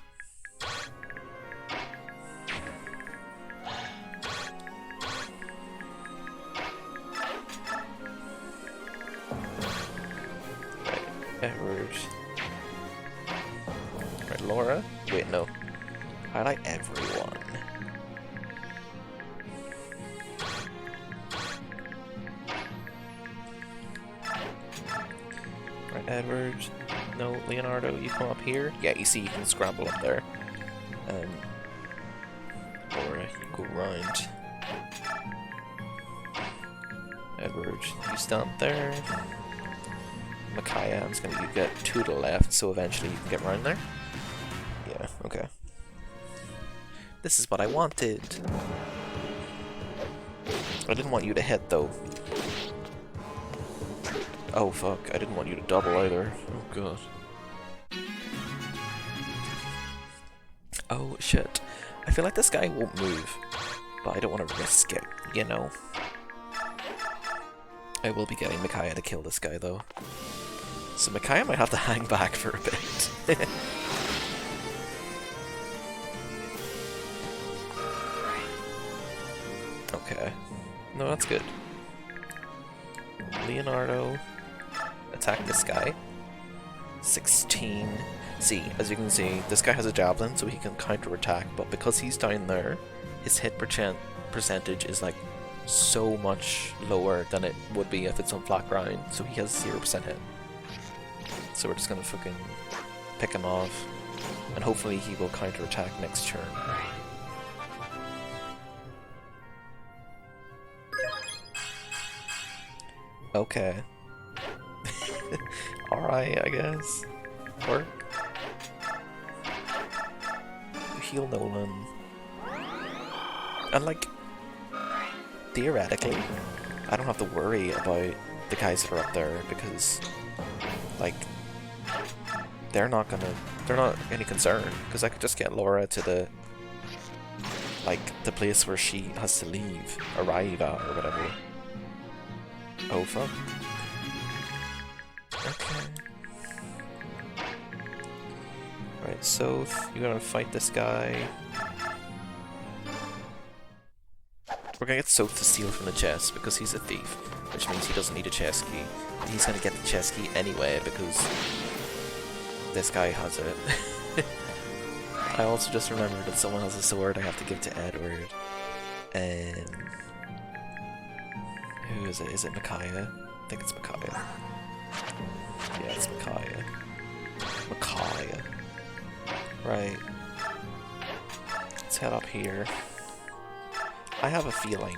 Right, Edward. Right, Laura? Wait, no. Highlight everyone. Right, Edward. No, Leonardo, you come up here. Yeah, you see you can scramble up there. Laura, you go round. Edward, you stand there. Micaiah, I'm just gonna get two to the left, so eventually you can get round there. Yeah, okay. This is what I wanted. I didn't want you to hit though. Oh fuck, I didn't want you to double either. Oh god. Oh shit. I feel like this guy won't move, but I don't want to risk it, you know. I will be getting Micaiah to kill this guy though. So Micaiah might have to hang back for a bit. Okay. No, that's good. Leonardo, attack this guy. 16. See, as you can see, this guy has a javelin, so he can counterattack, but because he's down there, his hit percentage is like so much lower than it would be if it's on flat ground, so he has 0% hit. So we're just gonna fucking pick him off, and hopefully he will counterattack next turn. Okay. Alright, I guess. Work. Heal Nolan. And like, theoretically, I don't have to worry about the guys that are up there because, like, they're not any concern, because I could just get Laura to the, like, the place where she has to arrive at, or whatever. Oh fuck. Okay. Right, so you're gonna fight this guy. We're gonna get Soph to steal from the chest because he's a thief, which means he doesn't need a chest key. And he's gonna get the chest key anyway because this guy has it. I also just remembered that someone has a sword I have to give to Edward. And who is it? Is it Micaiah? I think it's Micaiah. Yeah, it's Micaiah. Micaiah. Right. Let's head up here. I have a feeling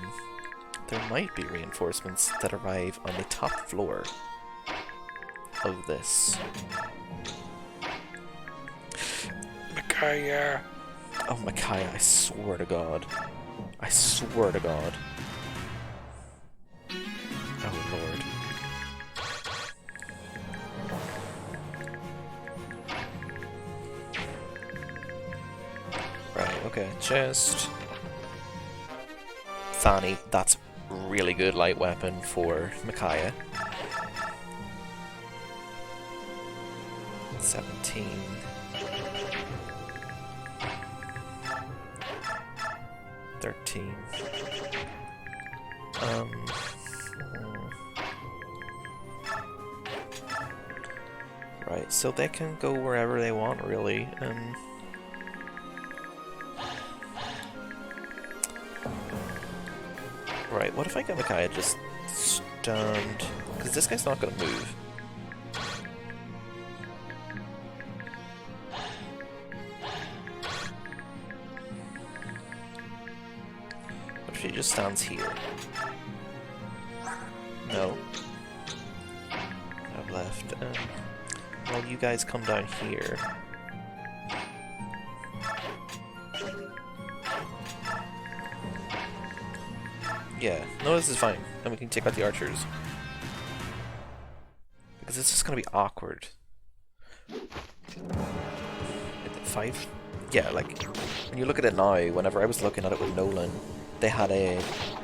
there might be reinforcements that arrive on the top floor of this. Micaiah! Oh, Micaiah, I swear to God. I swear to God. Okay, chest. Fanny, that's really good light weapon for Micaiah. 17. 13. Right, so they can go wherever they want, really. Right, what if I get Micaiah just stunned? Because this guy's not gonna move. What if she just stands here? No. I've left. Well, you guys come down here. Yeah, no, this is fine. Then we can take out the archers. Because it's just gonna be awkward. 5? Yeah, like, when you look at it now, whenever I was looking at it with Nolan, they had a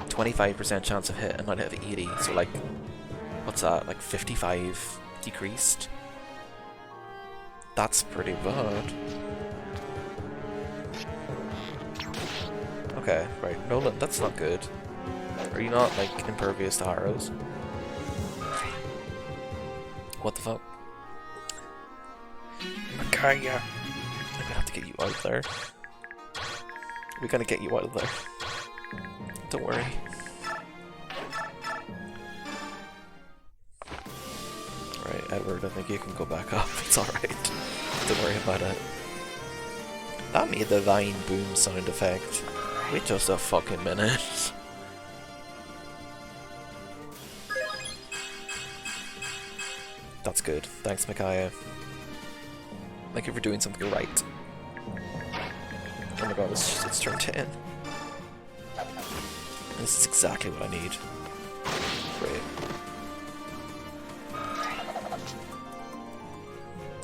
25% chance of hit and now they have 80, so like, what's that, like 55 decreased? That's pretty bad. Okay, right, Nolan, that's not good. Are you not, like, impervious to arrows? What the fuck? Micaiah! I'm gonna have to get you out there. We're gonna get you out of there. Don't worry. Right, Edward, I think you can go back up. It's alright. Don't worry about it. That made the Vine boom sound effect. Wait just a fucking minute. That's good. Thanks, Micaiah. Thank you for doing something right. Oh my god, it's turn 10. This is exactly what I need. Great.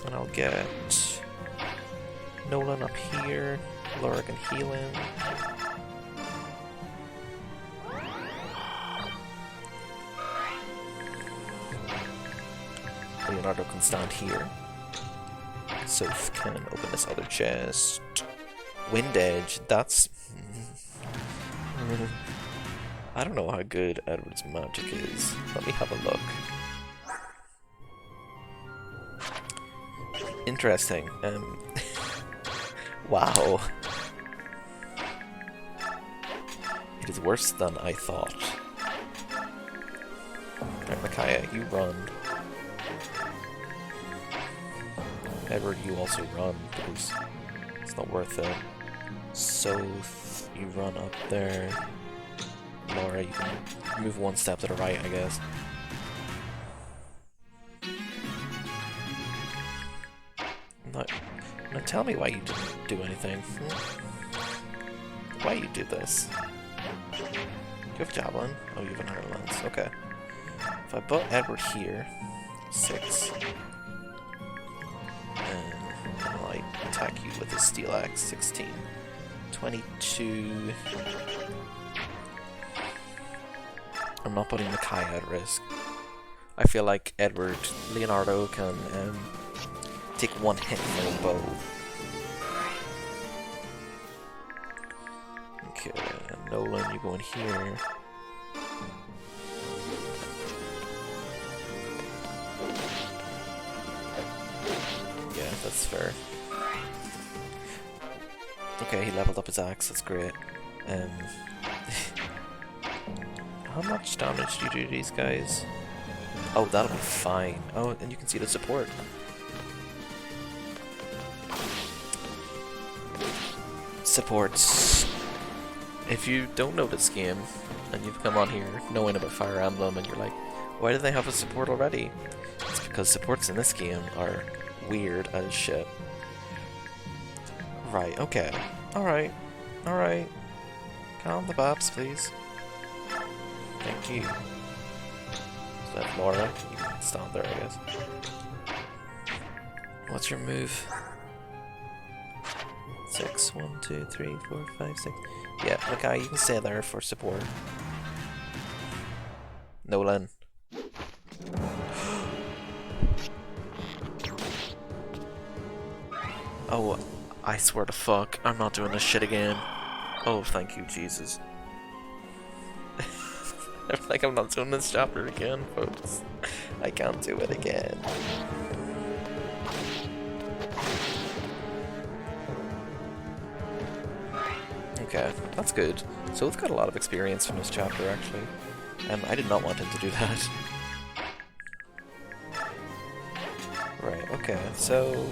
And I'll get Nolan up here. Laura can heal him. Leonardo can stand here. Soph can open this other chest. Wind Edge, that's... I don't know how good Edward's magic is. Let me have a look. Interesting. Wow. It is worse than I thought. Alright, Micaiah, you run. Edward, you also run, because it's not worth it. Soth, you run up there. Laura, you can move one step to the right, I guess. Now tell me why you didn't do anything. Why you did this? Do you have Javelin? Oh, you have an Iron Lance. Okay. If I put Edward here, 6. I attack you with a steel axe, 16. 22. I'm not putting Micaiah at risk. I feel like Leonardo can take one hit from a bow. Okay, Nolan, you go in here. Yeah, that's fair. Okay, he leveled up his axe, that's great. How much damage do you do to these guys? Oh, that'll be fine. Oh, and you can see the support. Supports. If you don't know this game, and you've come on here knowing about Fire Emblem, and you're like, why do they have a support already? It's because supports in this game are weird as shit. Right, okay. Alright. Alright. Calm the babs, please. Thank you. Is that Laura? You can stand there, I guess. What's your move? 6. 1, 2, 3, 4, 5, 6. Yeah, Mackay, you can stay there for support. Nolan. Oh, I swear to fuck, I'm not doing this shit again. Oh, thank you, Jesus. I feel like I'm not doing this chapter again, folks. I can't do it again. Okay, that's good. So we've got a lot of experience from this chapter, actually. I did not want him to do that. Right, okay, so...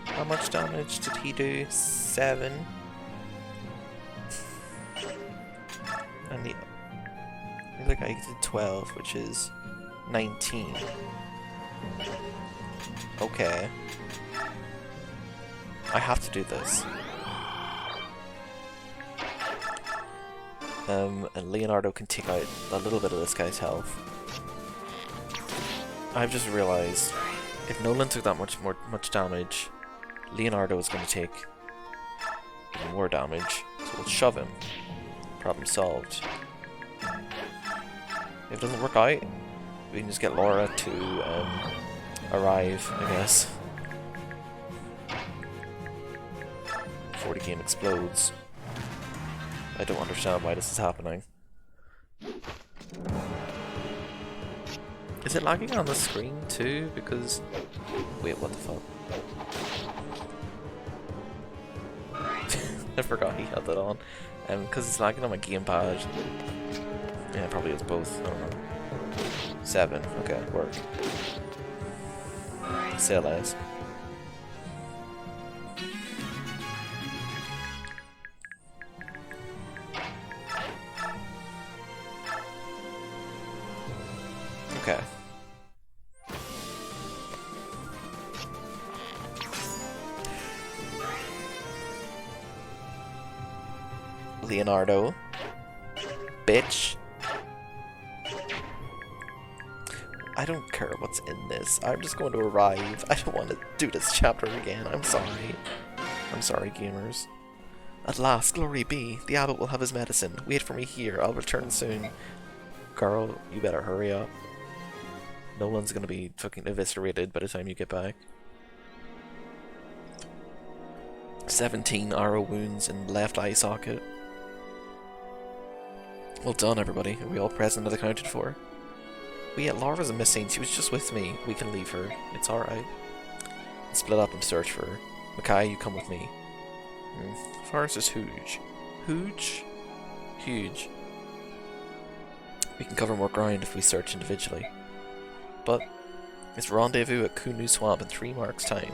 How much damage did he do? 7. And the other guy did 12, which is 19. Okay. I have to do this. And Leonardo can take out a little bit of this guy's health. I've just realized if Nolan took that much damage, Leonardo is going to take even more damage, so we'll shove him. Problem solved. If it doesn't work out, we can just get Laura to arrive, I guess. Before the game explodes. I don't understand why this is happening. Is it lagging on the screen too? Because... Wait, what the fuck? I forgot he had that on. Because it's lagging on my gamepad. Yeah, probably it's both. I don't know. 7. Okay, work. Say less. Okay. Leonardo. Bitch. I don't care what's in this. I'm just going to arrive. I don't want to do this chapter again. I'm sorry. I'm sorry, gamers. At last, glory be. The abbot will have his medicine. Wait for me here. I'll return soon. Girl, you better hurry up. Nolan's gonna be fucking eviscerated by the time you get back. 17 arrow wounds in the left eye socket. Well done, everybody. Are we all present and accounted for? Well, yeah, Laura's missing. She was just with me. We can leave her. It's alright. Split up and search for her. Mackay, you come with me. Forest is huge. Huge? Huge. We can cover more ground if we search individually. But it's rendezvous at Kunu Swamp in 3 marks' time.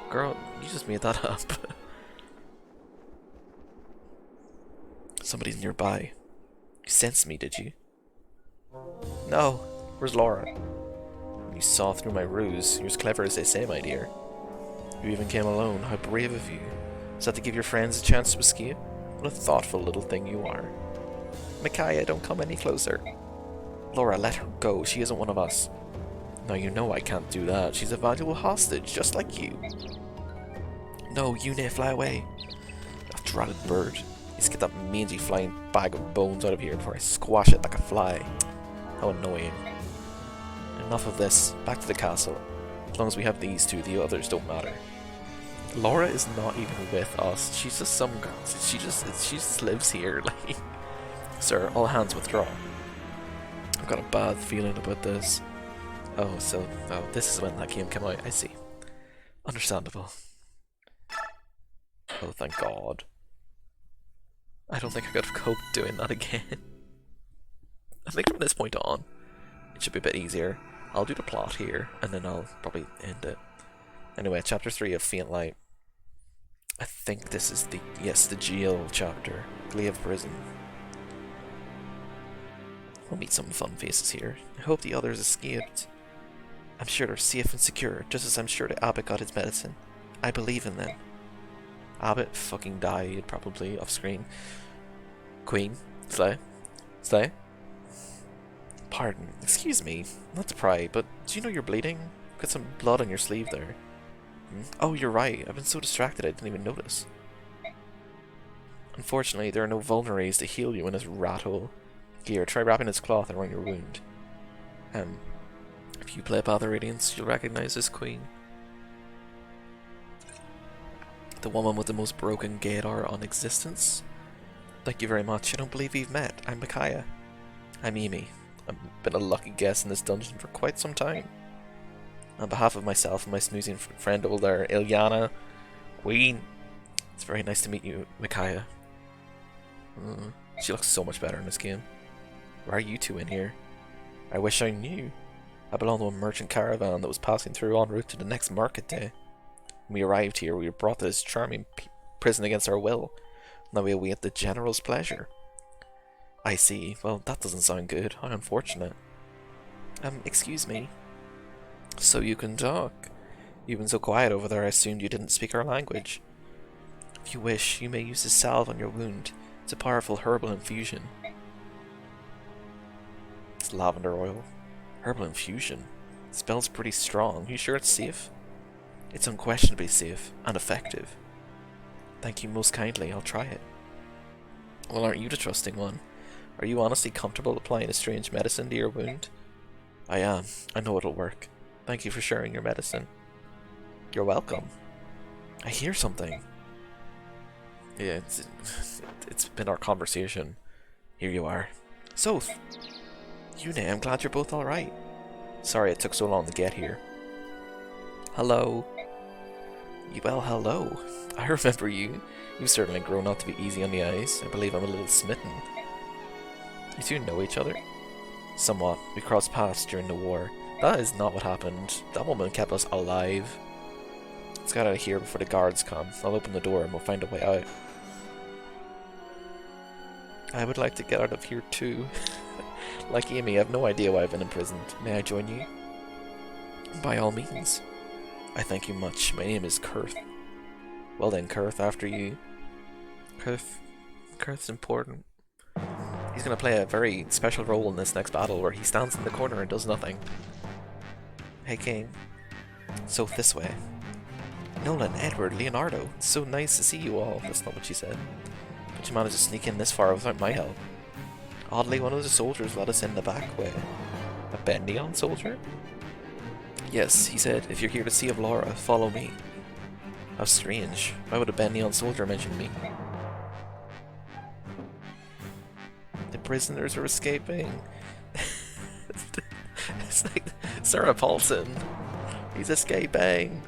Girl, you just made that up. Somebody's nearby. You sensed me, did you? No. Where's Laura? You saw through my ruse. You're as clever as they say, my dear. You even came alone. How brave of you. Is that to give your friends a chance to escape? What a thoughtful little thing you are. Micaiah, don't come any closer. Laura, let her go. She isn't one of us. Now you know I can't do that. She's a valuable hostage, just like you. No, Yune, fly away. A dratted bird. Let's get that mangy flying bag of bones out of here before I squash it like a fly. How annoying. Enough of this. Back to the castle. As long as we have these two, the others don't matter. Laura is not even with us. She's just some girl. She just lives here. Like, sir, all hands withdraw. I've got a bad feeling about this. Oh, this is when that game came out. I see. Understandable. Oh, thank God. I don't think I could have coped doing that again. I think from this point on, it should be a bit easier. I'll do the plot here, and then I'll probably end it. Anyway, chapter 3 of Faint Light. I think this is the jail chapter. Glaive Prison. We'll meet some fun faces here. I hope the others escaped. I'm sure they're safe and secure, just as I'm sure the Abbot got his medicine. I believe in them. Abbot fucking died, probably, off screen. Queen, slay, slay. Pardon, excuse me, not to pry, but do you know you're bleeding? Got some blood on your sleeve there. Hmm? Oh, you're right, I've been so distracted I didn't even notice. Unfortunately, there are no vulneraries to heal you in this rat hole. Here, try wrapping this cloth around your wound. If you play Path of Radiance, you'll recognize this queen. The woman with the most broken gaydar on existence. Thank you very much. I don't believe we've met. I'm Micaiah. I'm Amy. I've been a lucky guest in this dungeon for quite some time. On behalf of myself and my snoozing friend over there, Ilyana, Queen, it's very nice to meet you, Micaiah. She looks so much better in this game. Why are you two in here? I wish I knew. I belong to a merchant caravan that was passing through en route to the next market day. When we arrived here, we were brought to this charming prison against our will. Now we await the general's pleasure. I see. Well, that doesn't sound good. How unfortunate. Excuse me. So you can talk. You've been so quiet over there, I assumed you didn't speak our language. If you wish, you may use the salve on your wound. It's a powerful herbal infusion. It's lavender oil. Herbal infusion. It smells pretty strong. You sure it's safe? It's unquestionably safe and effective. Thank you most kindly. I'll try it. Well, aren't you the trusting one? Are you honestly comfortable applying a strange medicine to your wound? I am. I know it'll work. Thank you for sharing your medicine. You're welcome. I hear something. Yeah, it's been our conversation. Here you are. Soth! Yune, I'm glad you're both alright. Sorry it took so long to get here. Hello. Well, hello. I remember you. You've certainly grown up to be easy on the eyes. I believe I'm a little smitten. You two know each other? Somewhat. We crossed paths during the war. That is not what happened. That woman kept us alive. Let's get out of here before the guards come. I'll open the door and we'll find a way out. I would like to get out of here too. Like Amy, I have no idea why I've been imprisoned. May I join you? By all means. I thank you much. My name is Kurth. Well then, Kurth, after you. Kurth's important. He's going to play a very special role in this next battle where he stands in the corner and does nothing. Hey King. So this way. Nolan, Edward, Leonardo, it's so nice to see you all. That's not what she said. But you managed to sneak in this far without my help. Oddly, one of the soldiers let us in the back way. A Bendion soldier? Yes, he said, if you're here to see of Laura, follow me. How strange. Why would a Bendion soldier mention me? The prisoners are escaping. It's like Sarah Paulson. He's escaping.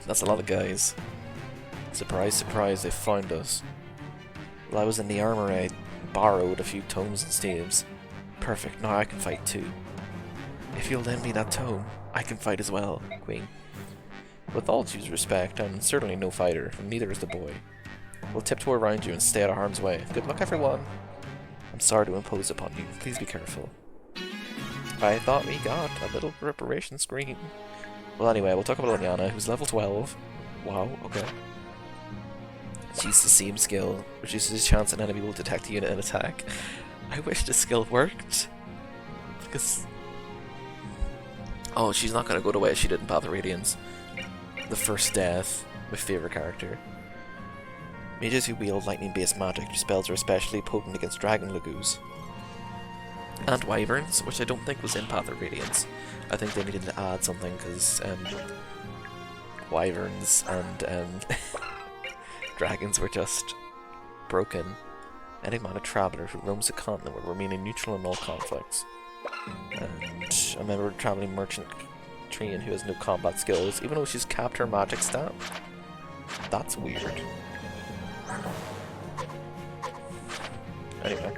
That's a lot of guys. Surprise, surprise, they found us. While I was in the armor, I borrowed a few tomes and staves. Perfect, now I can fight too. If you'll lend me that tome, I can fight as well, Queen. With all due respect, I'm certainly no fighter, and neither is the boy. We'll tiptoe around you and stay out of harm's way. Good luck, everyone. I'm sorry to impose upon you. Please be careful. I thought we got a little preparation screen. Well, anyway, we'll talk about Liana, who's level 12. Wow, okay. She's the same skill, reduces his chance an enemy will detect a unit and attack. I wish this skill worked. Because... oh, she's not going to go the way she did in Path of Radiance. The first death, my favourite character. Mages who wield lightning-based magic, their spells are especially potent against dragon lagoos. And wyverns, which I don't think was in Path of Radiance. I think they needed to add something, because wyverns and dragons were just broken. Enigmatic traveller who roams the continent where remaining neutral in all conflicts. And a member of the travelling merchant Trian who has no combat skills, even though she's capped her magic stat. That's weird. Anyway,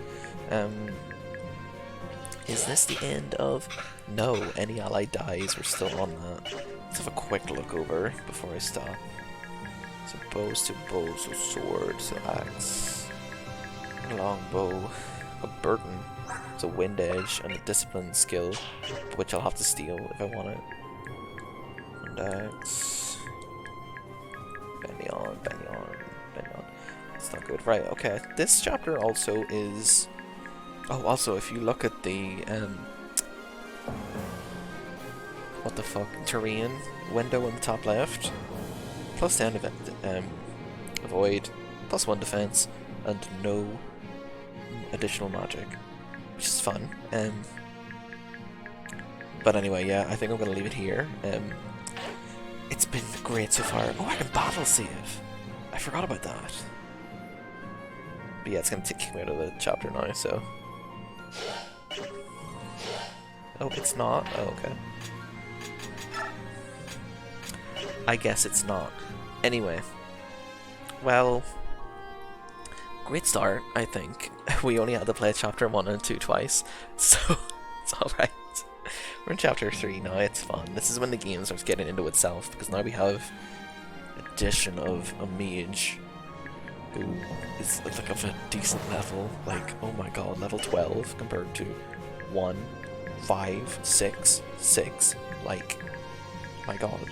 is this the end of... no, any ally dies, we're still on that. Let's have a quick look over before I stop. So bows to bows, so sword, so axe, a longbow, a burden, so wind edge, and a discipline skill, which I'll have to steal if I want it. And axe. Benny on. It's not good. Right, okay. This chapter also is... Oh, also, if you look at the, what the fuck? Terrain window in the top left. Plus 10 avoid, plus 1 defense, and no additional magic. Which is fun. But anyway, yeah, I think I'm going to leave it here. It's been great so far. Oh, I can battle save! I forgot about that. But yeah, it's going to take me out of the chapter now, so... Oh, it's not? Oh, okay. I guess it's not. Anyway. Well... Great start, I think. We only had to play chapter 1 and 2 twice, so it's alright. We're in chapter 3 now, it's fun. This is when the game starts getting into itself, because now we have addition of a mage who is like of a decent level, like, oh my god, level 12 compared to 1, 5, 6, 6, like, my god.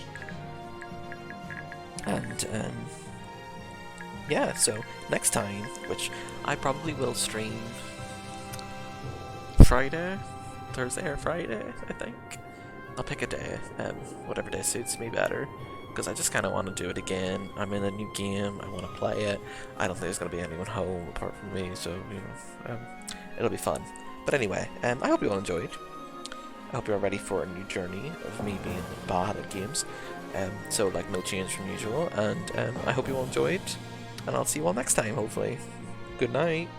And, yeah, so next time, which I probably will stream Friday, Thursday or Friday, I think. I'll pick a day, whatever day suits me better, because I just kind of want to do it again. I'm in a new game, I want to play it. I don't think there's going to be anyone home apart from me, so, you know, it'll be fun. But anyway, I hope you all enjoyed. I hope you're ready for a new journey of me being bad at games. So, like, no change from usual, and I hope you all enjoyed, and I'll see you all next time, hopefully. Good night.